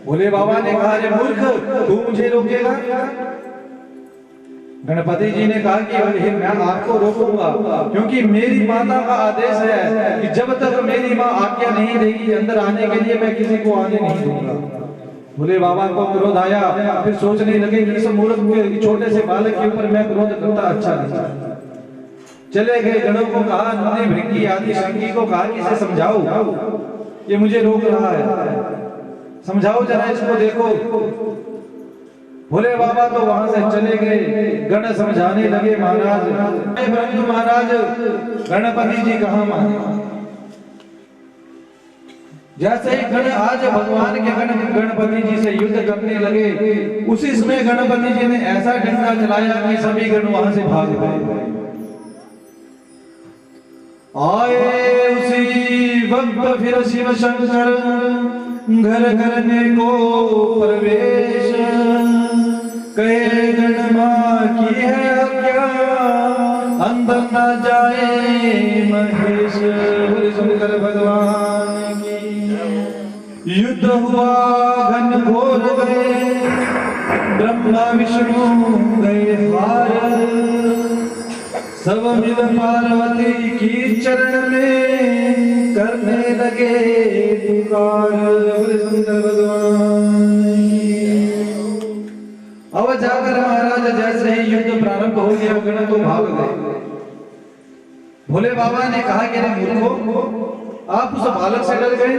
भोले बाबा ने कहा अरे मूर्ख, तू मुझे रोकेगा? गणपति जी ने कहा कि मैं आपको रोकूंगा क्योंकि मेरी माता का आदेश है कि जब तक मेरी माँ आज्ञा नहीं देगी अंदर आने के लिए मैं किसी को आने नहीं दूंगा। भोले बाबा को क्रोध आया, फिर सोचने लगे कि इस मूर्ख के छोटे से बालक के ऊपर मैं क्रोध करता अच्छा नहीं। चले गए गणों को कहा, नंदी भृंगी आदि शृंगी को कहा कि इसे समझाओ, ये मुझे रोक रहा है, समझाओ जरा इसको देखो। भोले बाबा तो वहां से चले गए, गण समझाने लगे महाराज, परंतु महाराज गणपति जी कहां माने। जैसे ही गण आज भगवान के गणपति जी से युद्ध करने लगे, उसी समय गणपति जी ने ऐसा डंडा चलाया कि सभी गण वहां से भाग गए। आए उसी वक्त फिर शिव शंकर घर करने को प्रवेश, कहे गण मां की है क्या अंदर न जाए महेश। बोले शंकर भगवान की। युद्ध हुआ घन घोर गए, ब्रह्मा विष्णु गए हार, सब मिल पार्वती की चरण में करने लगे पुकार। बोले शंकर भगवान। अब जाकर महाराज जैसे ही युद्ध प्रारंभ हो गया, गण तो भाग गए। भोले बाबा ने कहा कि अरे मूर्खो, आप उस बालक से डर गए?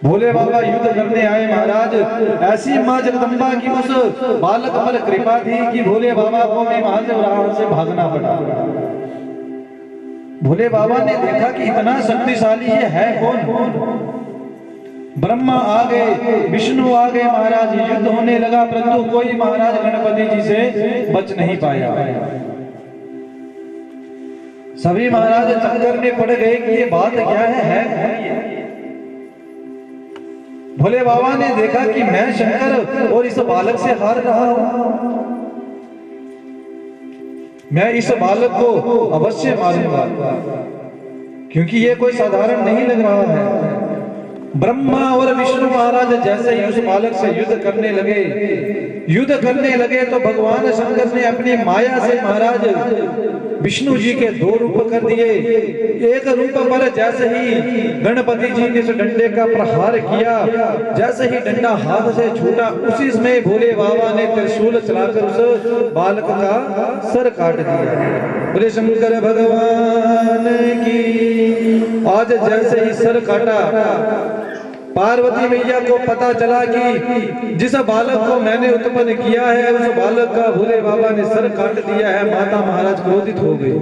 भोले बाबा युद्ध करने आए महाराज, ऐसी मां जगदम्बा की उस बालक पर कृपा थी कि भोले बाबा को भी वहां से भागना पड़ा। भोले बाबा ने देखा कि इतना शक्तिशाली ये है कौन। ब्रह्मा आ गए, विष्णु आ गए महाराज, युद्ध होने लगा, परंतु कोई महाराज गणपति जी से बच नहीं पाया। सभी महाराज चक्कर में पड़ गए कि ये बात क्या है। भोले बाबा ने देखा कि मैं शंकर और इस बालक से हार रहा हूं, मैं इस बालक को अवश्य मारूंगा क्योंकि ये कोई साधारण नहीं लग रहा है। ब्रह्मा और विष्णु महाराज जैसे ही उस बालक से युद्ध करने लगे तो भगवान शंकर ने अपनी माया से महाराज विष्णु जी के दो रूप कर दिए। एक रूप पर जैसे ही गणपति जी ने इस डंडे का प्रहार किया, जैसे ही डंडा हाथ से छूटा, उसी समय भोले बाबा ने त्रिशूल चलाकर उस बालक का सर काट दिया। बोले शंकर भगवान की। आज जैसे ही सर काटा, पार्वती मैया को पता चला कि जिस बालक को मैंने उत्पन्न किया है उस बालक का भोले बाबा ने सर काट दिया है। माता महाराज क्रोधित हो गई।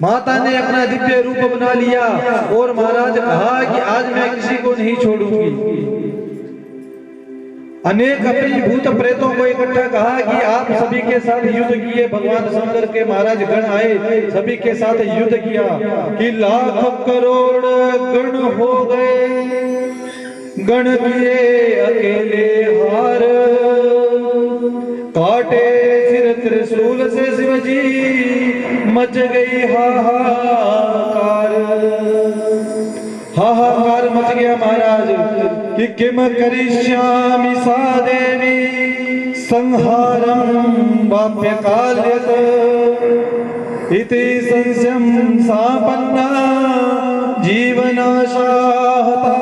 माता ने अपना दिव्य रूप बना लिया और महाराज कहा कि आज मैं किसी को नहीं छोड़ूंगी। अनेक अपनी भूत प्रेतों को इकट्ठा कहा कि आप सभी के साथ युद्ध किए। भगवान शंकर के महाराज गण आए, सभी के साथ युद्ध किया कि लाख करोड़ गण हो गए, गण किए अकेले हार, काटे सिर त्रिशूल से शिव जी, मच गई हाहाकार। हाहाकार मच गया महाराज कि किम करिष्यामि सा देवी संहारं वाप्य काल्यत इति संशयं सापन्ना जीवनाशाहता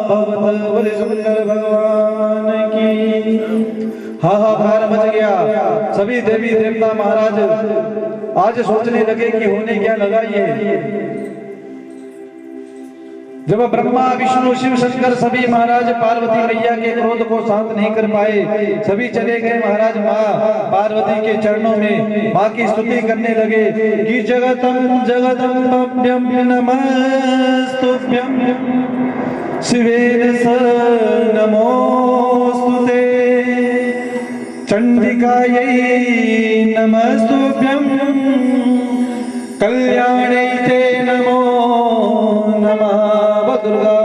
भवत। बोले शंकर भगवान की। हाहाकार मच गया सभी देवी देवता महाराज आज सोचने लगे कि होने क्या लगा ये। जब ब्रह्मा विष्णु शिव शंकर सभी महाराज पार्वती मैया के क्रोध को शांत नहीं कर पाए, सभी चले गए महाराज माँ पार्वती के चरणों में माँ की स्तुति करने लगे कि जगतम जगदम्बभ्यं नमस्तुभ्यं शिवेन स नमोस्तुते चंडिकायै नमस्तुभ्यं कल्याणै ते नमो नमः दुर्गा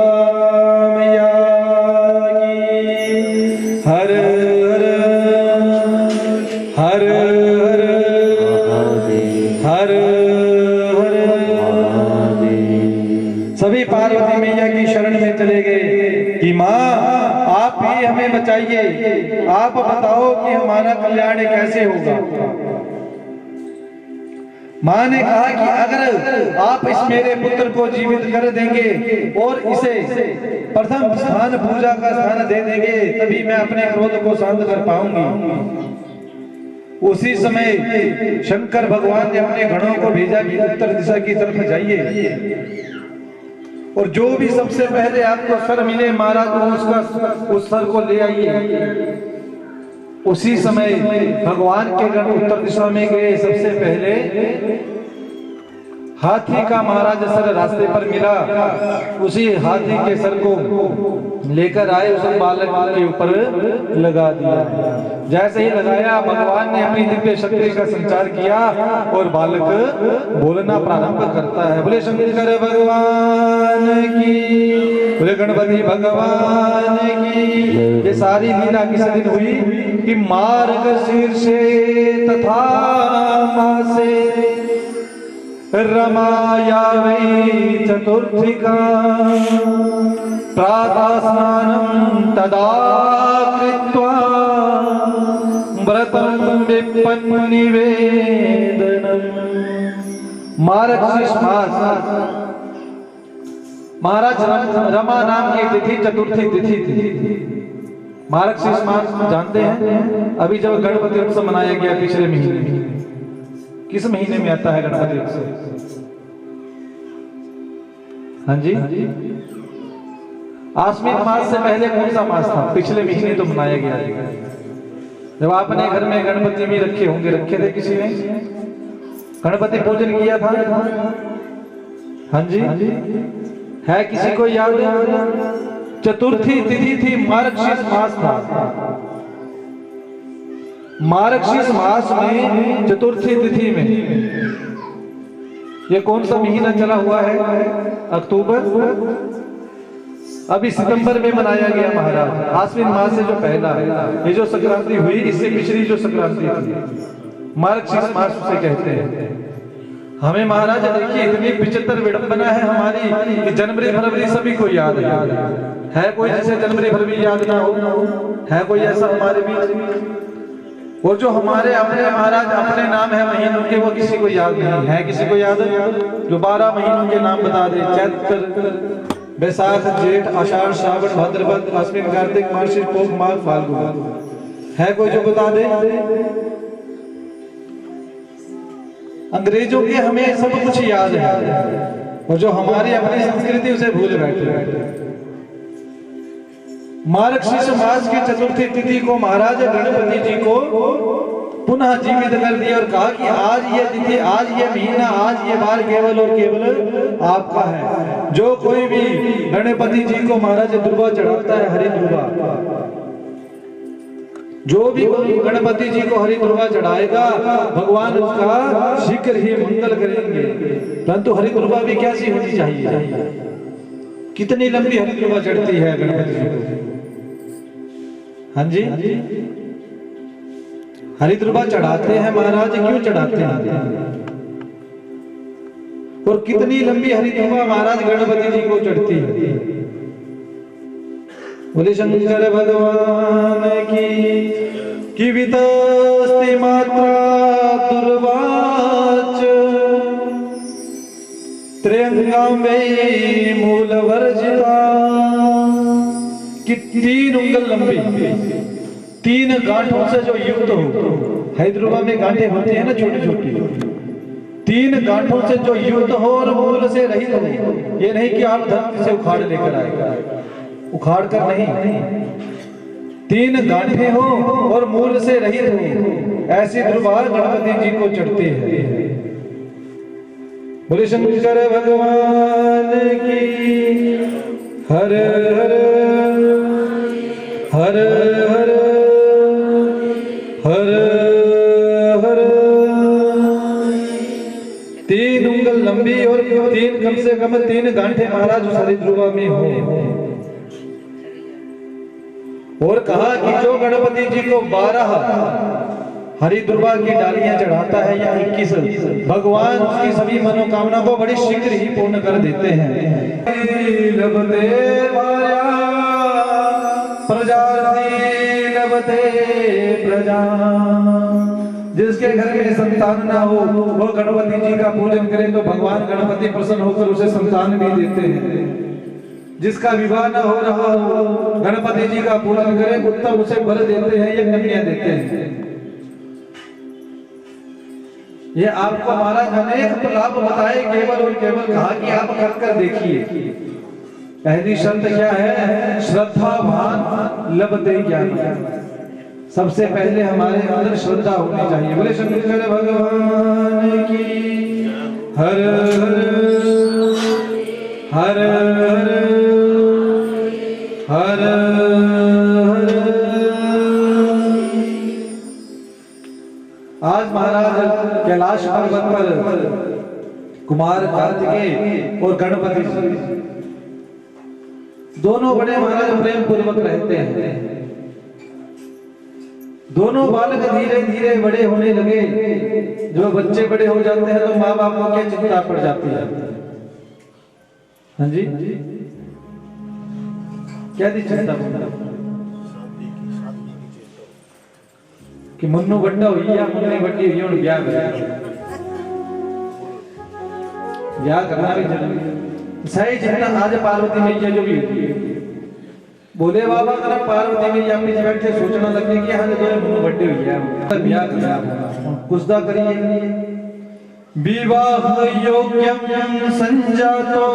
मैया की हर हर हर हर हर हर। सभी पार्वती मैया की शरण में चले गए कि माँ आप ही हमें बचाइए, आप बताओ कि हमारा कल्याण कैसे होगा। माँ ने कहा कि अगर आप इस मेरे पुत्र को जीवित कर देंगे और इसे प्रथम स्थान पूजा का स्थान दे देंगे तभी मैं अपने क्रोध को शांत कर पाऊंगी। उसी समय शंकर भगवान ने अपने गणों को भेजा कि उत्तर दिशा की तरफ जाइए और जो भी सबसे पहले आपको सर मिले महाराज तो उसका उस सर को ले आइए। उसी समय भगवान के गण उत्तर दिशा में गए। सबसे पहले हाथी का महाराज सर रास्ते पर मिला, उसी हाथी के सर को लेकर आए, उस बालक के ऊपर लगा दिया। जैसे ही लगाया भगवान ने अपनी दिव्य शक्ति का संचार किया और बालक बोलना प्रारंभ करता है। बोले शंकर भगवान की, बोले गणपति भगवान की। ये सारी लीला किस दिन हुई कि मार्गशीर्षे तथा मासे रमाया वै चतुर्थिका प्रातः स्नानं तदा कृत्वा व्रतं विपन्निवेदनम्। मार्गशीर्ष मास महाराज रमा नाम की तिथि चतुर्थी तिथि थी। मार्गशीर्ष मास जानते हैं, अभी जब गणपति उत्सव मनाया गया पिछले महीने, किस महीने में आता है गणपति उत्सव? हाँ जी, आश्विन मास से पहले कौन सा मास था? पिछले महीने तो मनाया गया। जब आपने घर में गणपति भी रखे होंगे, रखे थे किसी ने? गणपति पूजन किया था? हाँ जी, है किसी को याद? चतुर्थी तिथि थी, मार्गशीर्ष मास था। मार्गशीर्ष मास में चतुर्थी तिथि में ये कौन सा महीना चला हुआ है? अक्टूबर। अभी सितंबर में मनाया गया महाराज। आश्विन मास से जो पहला है, ये जो संक्रांति हुई इससे पिछली जो संक्रांति थी मार्गशीर्ष मास उसे कहते हैं। हमें महाराज देखिए इतनी विचित्र विडंबना है हमारी कि जनवरी फरवरी सभी को याद है कोई जिसे जनवरी फरवरी याद ना हो? है कोई ऐसा हमारे बीच? और जो हमारे अपने महाराज अपने नाम है महीनों के, वो किसी को याद नहीं है। किसी को याद है? जो 12 महीनों के नाम बता दे। चैत्र, बैसाख, जेठ, आषाढ़, श्रावण, भाद्रपद, आश्विन, कार्तिक, मार्गशीर्ष, पौष, माघ, फाल्गुन। है कोई जो बता दे? अंग्रेजों के हमें सब कुछ याद है और जो हमारी अपनी संस्कृति उसे भूल बैठे। मार्गशीर्ष मास की चतुर्थी तिथि को महाराज गणपति जी को पुनः जीवित कर दिया और कहा कि आज ये तिथि, आज ये महीना, आज ये बार केवल और केवल आपका है। जो कोई भी गणपति जी को महाराज दुर्वा चढ़ाता है, हरि दुर्वा, जो भी गणपति जी को हरि दुर्वा चढ़ाएगा भगवान उसका शीघ्र ही मंगल करेंगे। परंतु हरि दुर्वा भी कैसी होनी चाहिए? कितनी लंबी हरि दुर्वा चढ़ती है गणपति जी को? हाँ जी, हरि दुर्वा चढ़ाते हैं महाराज, क्यों चढ़ाते हैं? और कितनी लंबी हरि दुर्वा महाराज गणपति जी को चढ़ती है? बोले शंकर भगवान की वितस्ति मात्रा दुर्वाच त्र्यंगाम्बे मूलवर्जिता। कि 3 उंगल लंबी, तीन गांठों से जो युक्त हो, हैदरुबा में गांठें होती है ना छोटी छोटी, तीन गांठों से जो युक्त हो और मूल से रहित हो। ये नहीं कि आप धरती से उखाड़ लेकर आए, उखाड़ कर नहीं, तीन गांठें हो और मूल से रहित हो, ऐसी ध्रुवा गणपति जी को चढ़ती है। बोले शंकर भगवान की हर हर हर हर हर हर। तीन उंगल लंबी और तीन कम से कम तीन गांठें महाराज उस हरिध्रुवा में हो। और कहा कि जो गणपति जी को 12 हरिध्रुवा की डालियां चढ़ाता है या 21, भगवान उसकी सभी मनोकामना को बड़ी शीघ्र ही पूर्ण कर देते हैं। प्रजा, जिसके घर में संतान ना हो वो गणपति जी का पूजन करे तो भगवान गणपति प्रसन्न होकर उसे संतान भी देते हैं। जिसका विवाह न हो रहा हो गणपति जी का पूजन करे, उत्तम उसे वर देते हैं या कन्या देते हैं। ये आपको महाराज अनेक लाभ बताए, केवल और केवल कहा कि आप कर देखिए। पहली शर्त क्या है? श्रद्धावान लभते ज्ञान। सबसे पहले हमारे अंदर श्रद्धा होनी चाहिए। बोले शंकर भगवान की हर हर हर हर। आज महाराज कैलाश पर्वत पर कुमार कार्तिकेय और गणपति दोनों बड़े महाराज प्रेम पूर्वक रहते हैं। दोनों बालक धीरे धीरे बड़े होने लगे। जब बच्चे बड़े हो जाते हैं तो माँ बाप को क्या चिंता पड़ जाती है? हाँ जी, क्या दी चिंता कि मुन्नू बड्डा हुई या मुन्नी बड्डी हुई और ब्याह करना भी जरूरी। सही जितना आज पार्वती मैया जो भी बोले बाबा अगर पार्वती मैया अपनी जगह से सोचना लगे कि हाँ जो मुन्नू बड्डी हुई है ब्याह करना कुछदा करिए। विवाह योग्यम संजातो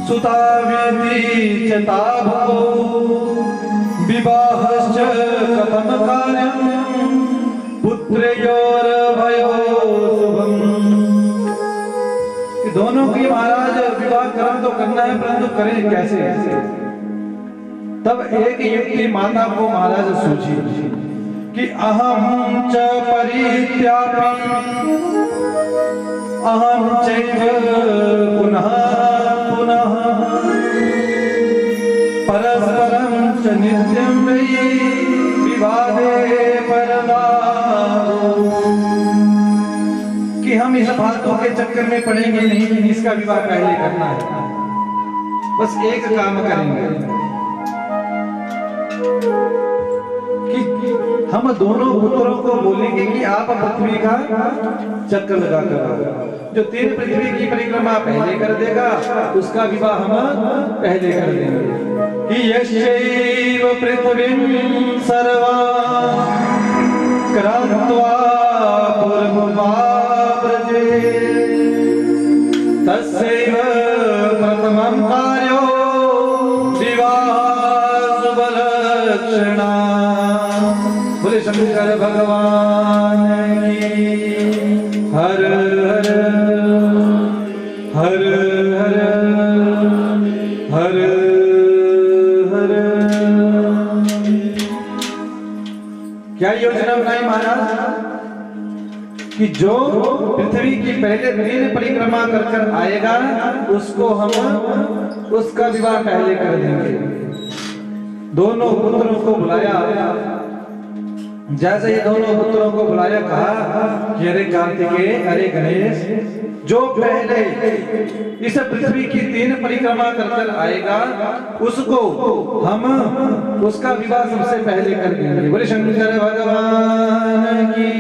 सुतावेति चताभो विवाहश्च कथम कार्यम पुत्रयोर भयो शुभम। कि दोनों की महाराज विवाह कर्म तो करना है, परंतु करें कैसे? तब एक युक्ति माता को महाराज सूझी कि अहम च परित्यापी अहम चैव पुनः पुनः परस्परं च नित्यं वै विवादे परदारो। कि हम इस फालतू के चक्कर में पड़ेंगे नहीं, इसका विवाह पहले करना है। बस एक काम करेंगे कि हम दोनों पुत्रों को बोलेंगे कि आप पृथ्वी का चक्कर लगा कर, जो 3 पृथ्वी की परिक्रमा पहले कर देगा उसका विवाह हम पहले कर देंगे। कि यश्चैव पृथ्वीं सर्वा क्रांत्वा पूर्वमाव्रजे तस्यैव प्रथमं कार्यो विवाहशुभलक्षणा। बोले शंकर भगवान की हर हर हर हर हर हर। क्या योजना बनाई महाराज कि जो पृथ्वी की पहले 3 परिक्रमा कर आएगा उसको हम उसका विवाह पहले कर देंगे। दोनों पुत्रों को बुलाया। जैसे ही दोनों पुत्रों को बुलाया कहा कि अरे कार्तिकेय, अरे गणेश, जो पहले इस पृथ्वी की 3 परिक्रमा कर आएगा उसको हम उसका विवाह सबसे पहले कर देंगे। बोले शंकर भगवान की।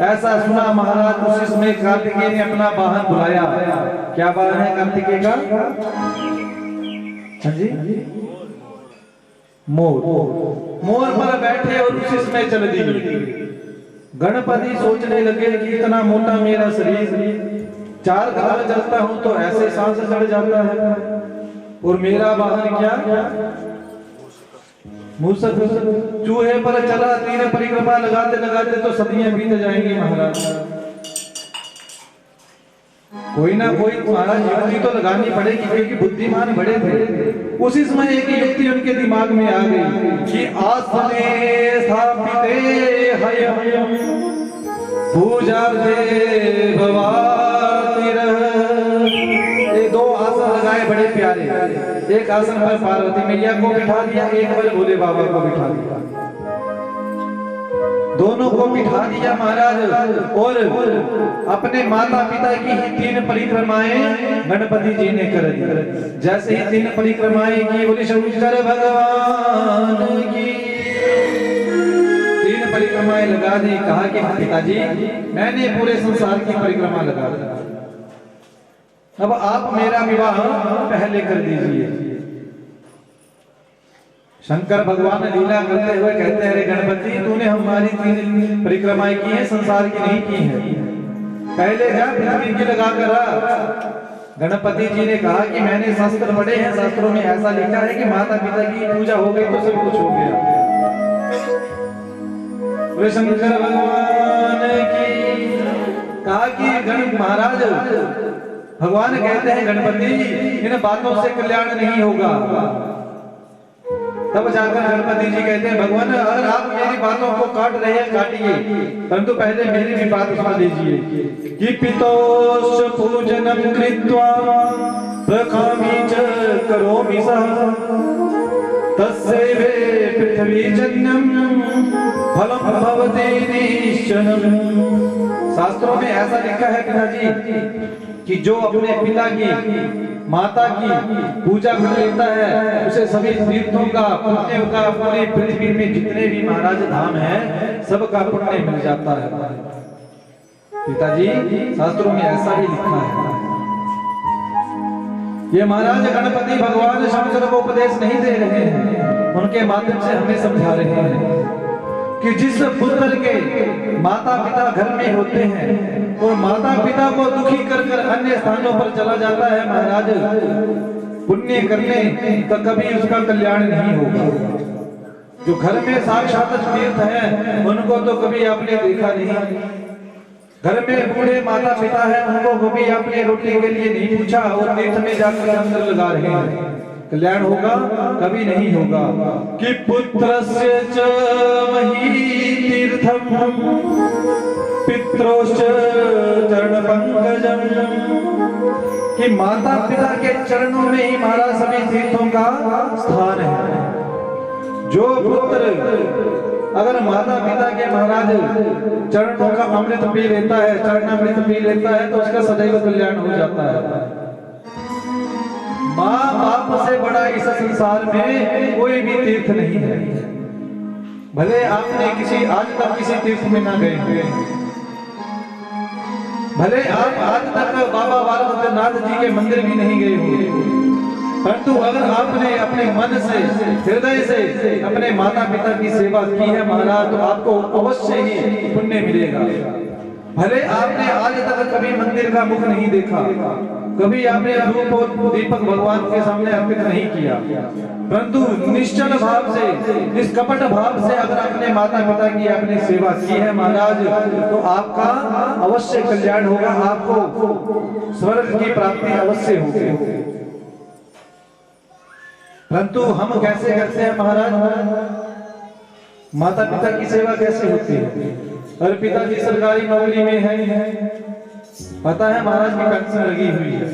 ऐसा सुना महाराज उसी समय कार्तिकेय ने अपना वाहन बुलाया। क्या वाहन है कार्तिकेय का? हाँ जी, मोर पर बैठे और उसी समय चल दी। गणपति सोचने लगे कि इतना मोटा मेरा शरीर, 4 कदम चलता हूं तो ऐसे सांस चढ़ जाता है, और मेरा वाहन क्या मूसक। चूहे पर चला, 3 परिक्रमा लगाते लगाते तो सदियां बीत जाएंगी महाराज। कोई ना कोई महाराज युक्ति तो लगानी पड़ेगी, क्योंकि बुद्धिमान बड़े थे। उसी समय एक युक्ति उनके दिमाग में आ गई कि आसने स्थापिते हयम् पूजार्थे भवातिरः। ये 2 आसन लगाए बड़े प्यारे। एक आसन पर पार्वती मैया को बिठा दिया, एक पर भोले बाबा को बिठा दिया। दोनों को बिठा दिया महाराज, और अपने माता पिता की ही 3 परिक्रमाएं गणपति जी ने कर दी। जैसे ही 3 परिक्रमाएं की, बोले शंकर भगवान की 3 परिक्रमाएं लगा दी। कहा कि पिताजी मैंने पूरे संसार की परिक्रमा लगा दी, अब आप मेरा विवाह पहले कर दीजिए। शंकर भगवान लीला करते हुए कहते हैं, अरे गणपति तूने हमारी 3 परिक्रमाएं की है, संसार की नहीं की है, पहले जा पृथ्वी की लगा कर आ। गणपति जी ने कहा कि मैंने शास्त्र पढ़े हैं, शास्त्रों में ऐसा लिखा है कि माता पिता की पूजा हो गई तो सब कुछ हो गया। बोले शंकर भगवान की। कहा कि गण महाराज भगवान कहते हैं गणपति इन बातों से कल्याण नहीं होगा। तब जाकर गणपति जी कहते हैं भगवान अगर आप मेरी बातों को काट रहे हैं काटिए, परंतु पहले मेरी भी बात सुन लीजिए कि पितोश्च पूजनम कृत्वा प्रकामी च करोमि सह तस्यैव पृथ्वी जन्यम फलम भवति निश्चनम। शास्त्रों में ऐसा लिखा है पिताजी कि जो अपने पिता की माता की पूजा कर लेता है उसे सभी तीर्थों का पुण्य का पूरी पृथ्वी में जितने भी महाराज धाम है सबका पुण्य मिल जाता है। पिताजी शास्त्रों में ऐसा ही लिखा है। ये महाराज गणपति भगवान शंकर को उपदेश नहीं दे रहे हैं, उनके माध्यम से हमें समझा रहे हैं कि जिस पुत्र के माता पिता घर में होते हैं और माता पिता को दुखी कर कर अन्य स्थानों पर चला जाता है महाराज पुण्य करने, तो कभी उसका कल्याण नहीं होगा। जो घर में साक्षात तीर्थ हैं उनको तो कभी आपने देखा नहीं, घर में बूढ़े माता पिता हैं उनको कभी आपने रोटी के लिए नहीं पूछा और तीर्थ में जाकर अंदर लगा रहे हैं, कल्याण होगा कभी नहीं होगा। कि पुत्रस्य च मही तीर्थम पित्रोश्च चरण पंकजम। कि माता पिता के चरणों में ही महाराज सभी तीर्थों का स्थान है। जो पुत्र अगर माता पिता के महाराज चरणों का अमृत पी लेता है, चरणामृत पी लेता है तो उसका सदैव कल्याण हो जाता है। माँ बाप से बड़ा इस संसार में कोई भी तीर्थ नहीं है। भले आपने किसी आज तक किसी तीर्थ में ना गए हुए, भले आप आज तक बाबा बालभद्रनाथ जी के मंदिर भी नहीं गए हुए, परंतु अगर आपने अपने मन से हृदय से अपने माता पिता की सेवा की है महाराज तो आपको अवश्य ही पुण्य मिलेगा। भले आपने आज तक कभी मंदिर का मुख नहीं देखा, कभी आपने धूप और दीपक भगवान के सामने अर्पित नहीं किया, परंतु निश्चल भाव से निष्कपट भाव से अगर अपने माता पिता की आपने सेवा की है महाराज तो आपका अवश्य कल्याण होगा, आपको स्वर्ग की प्राप्ति अवश्य होगी। परंतु हम कैसे करते हैं महाराज, माता पिता की सेवा कैसे होती है? और पिताजी सरकारी नौकरी में है, पता है महाराज की पेंशन लगी हुई है,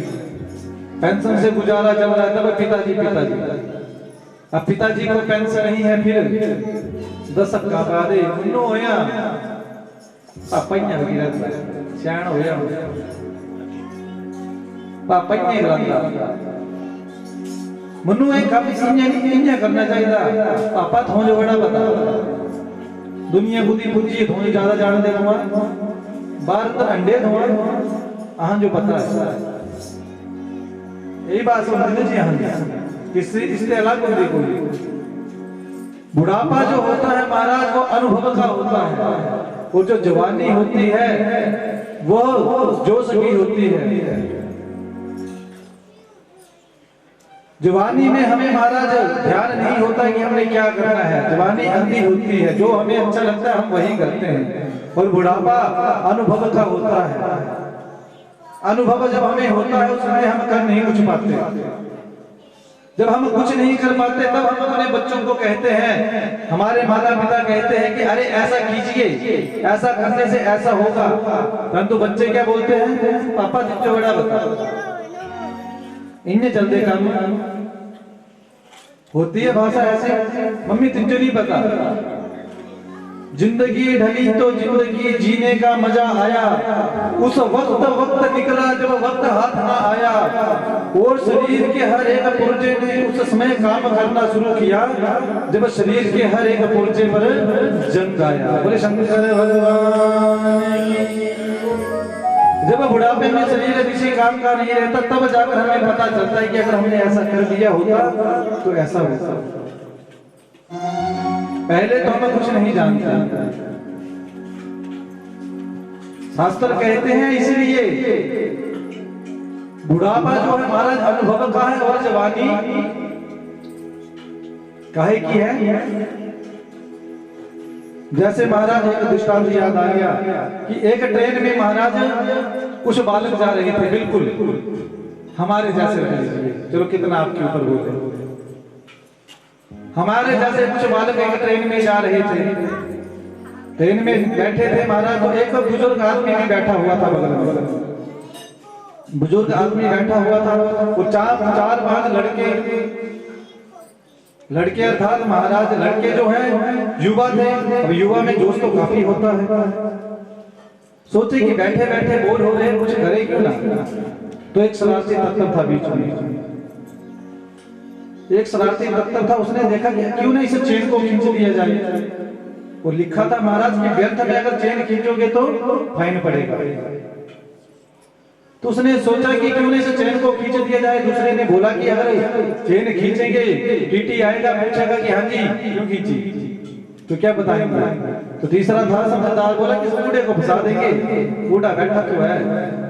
पेंशन से गुजारा चल रहा है, तब पिताजी अब पिताजी को पेंशन नहीं है, फिर दशक का बाद मुन्नो होया पापा लगी रहता है, सियाण होया पापा गलांदा मनु एक काफी इंजा करना चाहिए। पापा थों जो बड़ा बता दुनिया बुद्धि पूंजी थों ज्यादा जान दे हुआ बाहर तो अंडे हुआ आहां जो पता है यही बात समझने जी आहां किसी इससे अलग होती कोई बुढ़ापा जो होता है महाराज वो अनुभव का होता है, और जो जवानी होती है वो जोश की होती है। जवानी में हमें महाराज ध्यान नहीं होता कि हमने क्या करना है, जवानी अंधी होती है, जो हमें अच्छा लगता है हम वही करते हैं। और बुढ़ापा अनुभव का होता है, अनुभव जब हमें होता है उसमें हम कर नहीं कुछ पाते। जब हम कुछ नहीं कर पाते तब हम अपने बच्चों को कहते हैं, हमारे माता पिता कहते हैं कि अरे ऐसा कीजिए, ऐसा करने से ऐसा होगा। परंतु बच्चे क्या बोलते हैं, पापा जितने बड़ा बता इन्हें चलते काम होती है भाषा ऐसे, मम्मी तुझे नहीं पता। जिंदगी ढली तो जिंदगी जीने का मजा आया, उस वक्त निकला जब वक्त हाथ ना आया, और शरीर के हर एक पुर्जे ने उस समय काम करना शुरू किया जब शरीर के हर एक पुर्जे पर जंग आया। बोले शंकर भगवान। जब बुढ़ापे में शरीर किसी काम का नहीं रहता तब जाकर हमें पता चलता है कि अगर हमने ऐसा कर दिया होता तो ऐसा होता। पहले तो हम कुछ नहीं जानते। शास्त्र कहते हैं इसलिए बुढ़ापा जो है महाराज अनुभव का है, और जवानी काहे की है। जैसे महाराज एक दृष्टांत याद आ गया कि एक ट्रेन में महाराज कुछ बालक जा रहे थे, बिल्कुल हमारे जैसे, चलो कितना आपके ऊपर बोल रहे, हमारे जैसे कुछ बालक एक ट्रेन में जा रहे थे। ट्रेन में बैठे थे महाराज, तो एक बुजुर्ग आदमी भी बैठा हुआ था बगल में, बुजुर्ग आदमी बैठा हुआ था। वो चार पांच लड़के अर्थात महाराज लड़के जो हैं युवा थे। अब युवा में जोश तो काफी होता है। सोचे कि बैठे बैठे बोर हो रहे, कुछ करे क्यों ना। तो एक शरारती तत्व था बीच में, एक शरारती तत्व था, उसने देखा कि क्यों नहीं इसे चेन को खींच लिया जाए। वो लिखा था महाराज कि व्यर्थ में अगर चेन खींचोगे तो फाइन पड़ेगा। तो उसने सोचा कि क्यों नहीं इसे चेन को खींच दिया जाए। दूसरे ने बोला कि अगर चेन खींचेंगे टीटी आएगा, पूछेगा कि हाँ जी क्यों खींची, तो क्या बताएंगे। तो तीसरा था समझदार, बोला कि बूढ़े को फंसा देंगे, बूढ़ा बैठा तो है,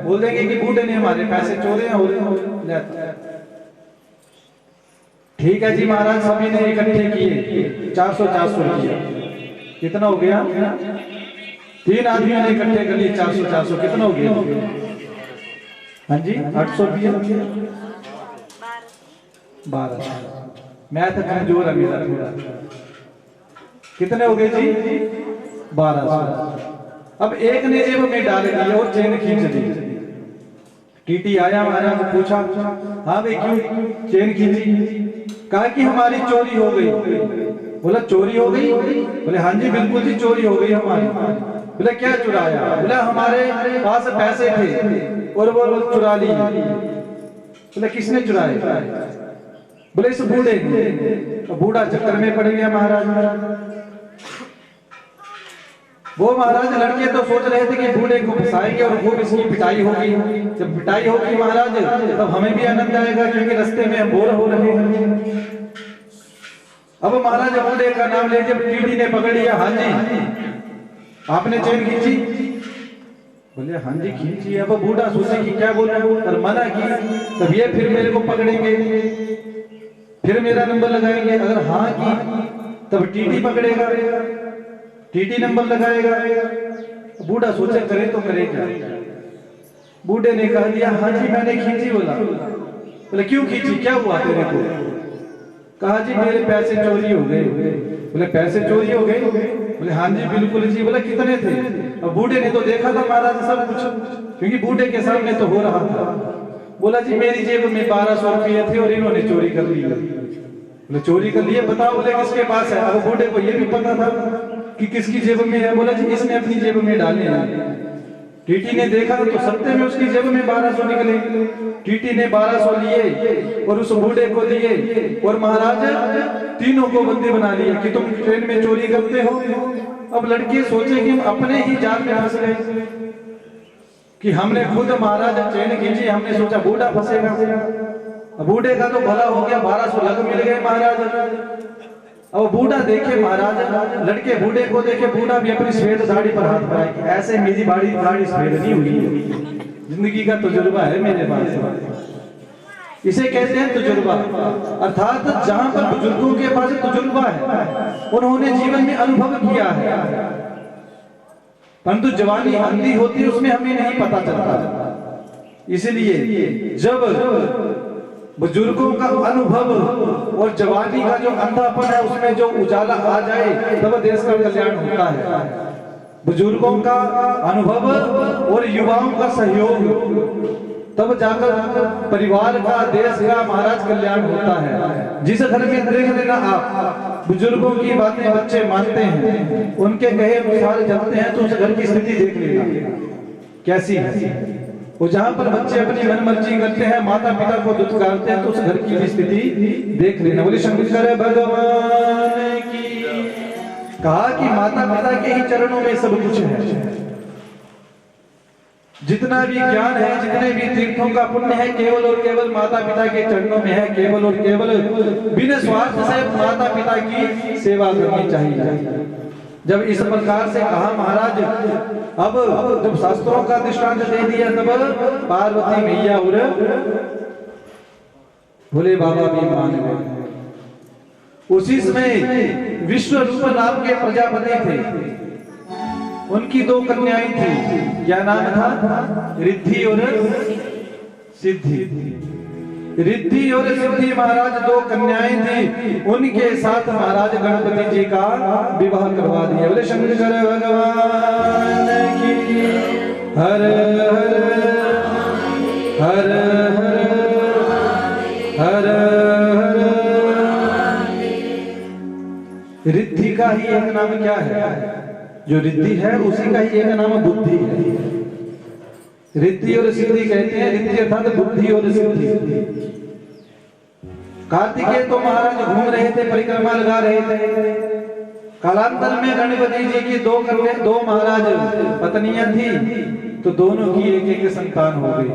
बोल देंगे कि बूढ़े ने हमारे पैसे चोरे हैं। ठीक है जी महाराज, सभी ने इकट्ठे किए 400 किया। कितना हो गया, 3 आदमियों ने इकट्ठे कर लिए 400 कितना हो गया, हाँ जी 800 रुपया 12। मैथ कमजोर है मेरा थोड़ा। कितने हो गए जी, 1200। अब एक ने जेब में डाल दिया और चेन खींच दी। टीटी आया, महाराज को पूछा, हाँ भाई क्यों चेन खींची। कहा कि हमारी चोरी हो गई। बोला चोरी हो गई, बोले हाँ जी बिल्कुल जी चोरी हो गई हमारी। बोले क्या चुराया, बोला हमारे पास पैसे थे और वो चुरा लिए। बोले किसने चुराए, बोले इस बूढ़े ने। तो बूढ़ा चक्कर में पड़ गया महाराज। वो महाराज लड़के तो सोच रहे थे कि बूढ़े को फंसाएंगे और खूब इसकी पिटाई होगी। जब पिटाई होगी महाराज तब हमें भी आनंद आएगा, क्योंकि रास्ते में हम बोर हो रहे हैं। अब महाराज बूढ़े का नाम ले, जब टीटी ने पकड़ लिया, हाँ जी आपने चेन खींची, बोले हाँ जी खींची। अब बूढ़ा सोचे कि क्या बोल रहा हूँ, और मना की तब ये फिर मेरे को पकड़ेंगे, फिर मेरा नंबर लगाएंगे। अगर हाँ की तब टीटी पकड़ेगा, टीटी नंबर लगाएगा। बूढ़ा सोचे करे तो करे क्या। बूढ़े ने कह दिया हाँ जी मैंने खींची। बोले क्यों खींची, क्या हुआ तेरे को। कहा जी मेरे पैसे चोरी हो गए। बोले पैसे चोरी हो गए, बोले हाँ जी बिल्कुल जी। बोले कितने थे। अब बूढ़े ने तो देखा था महाराज सब कुछ, क्योंकि बूढ़े के सामने तो हो रहा था। बोला जी मेरी जेब में 1200 रुपये थे और इन्होंने चोरी कर लिए। बोले चोरी कर लिए, बताओ बोले किसके पास है। अब बूढ़े को ये भी पता था कि किसकी जेब में है। बोला जी इसने अपनी जेब में डाले हैं। टीटी ने देखा तो सत्य में उसकी जेब में 1200 निकले। टीटी ने 1200 लिए और उस बूढ़े को दिए, और महाराज तीनों को बंदी बना लिया कि तुम ट्रेन में चोरी करते हो। अब लड़के सोचे कि हम अपने ही जाल में फंस गए, कि हमने खुद महाराज चेन खींची, हमने सोचा बूढ़ा फंसेगा। बूढ़े का तो भला हो गया, 1200 लग मिल गए महाराज। अब बूढ़ा देखे महाराज, लड़के बूढ़े को देखे, बूढ़ा भी अपनी सफेद दाढ़ी पर हाथ बढ़ाए कि ऐसे मेरी दाढ़ी सफेद नहीं हुई, जिंदगी का तजुर्बा है मेरे पास। इसे कहते हैं तजुर्बा। अर्थात जहां पर बुजुर्गों के पास तजुर्बा है, उन्होंने जीवन में अनुभव किया है, परंतु जवानी अंधी होती है, उसमें हमें नहीं पता चलता। इसलिए जब बुजुर्गों का अनुभव और जवानी का जो अंधापन है उसमें जो उजाला आ जाए, तब देश का कल्याण होता है। बुजुर्गों का अनुभव और युवाओं का सहयोग, तब जाकर परिवार का, देश का, महाराज कल्याण होता है। जिस घर में देख लेना आप, बुजुर्गों की बातें बच्चे मानते हैं, उनके कहे अनुसार चलते हैं, तो उस घर की स्थिति देख लेना कैसी है। वो जहां पर बच्चे अपनी मनमर्जी करते हैं, माता पिता को दुत्कारते हैं, तो उस घर की स्थिति देख लेना। बोले शंकर भगवान की। कहा कि माता पिता के ही चरणों में सब कुछ है। जितना भी ज्ञान है, जितने भी तीर्थों का पुण्य है, केवल और केवल माता पिता के चरणों में है। केवल और केवल बिना स्वार्थ से माता पिता की सेवा करनी चाहिए। जब इस प्रकार से कहा महाराज, अब जब शास्त्रों का दृष्टांत दे दिया, तब पार्वती मैया और भोले बाबा भी मान गए। उसी समय विश्व रूप नाम के प्रजापति थे, उनकी दो कन्याएं थी। क्या नाम था? रिद्धि और सिद्धि। रिद्धि और सिद्धि महाराज दो कन्याएं थी, उनके साथ महाराज गणपति जी का विवाह करवा दिया। बोले शंकर भगवान की। हर हर हर हर हर। रिद्धि का ही एक नाम क्या है? जो रिद्धि है उसी का ही एक नाम बुद्धि है। रिद्धि और सिद्धि कहते हैं, रिद्धि अर्थात बुद्धि और सिद्धि। कार्तिकेय तो महाराज घूम रहे थे, परिक्रमा लगा रहे थे। कालांतर में गणपति जी की दो महाराज पत्नियां थी, तो दोनों की एक एक संतान हो गई।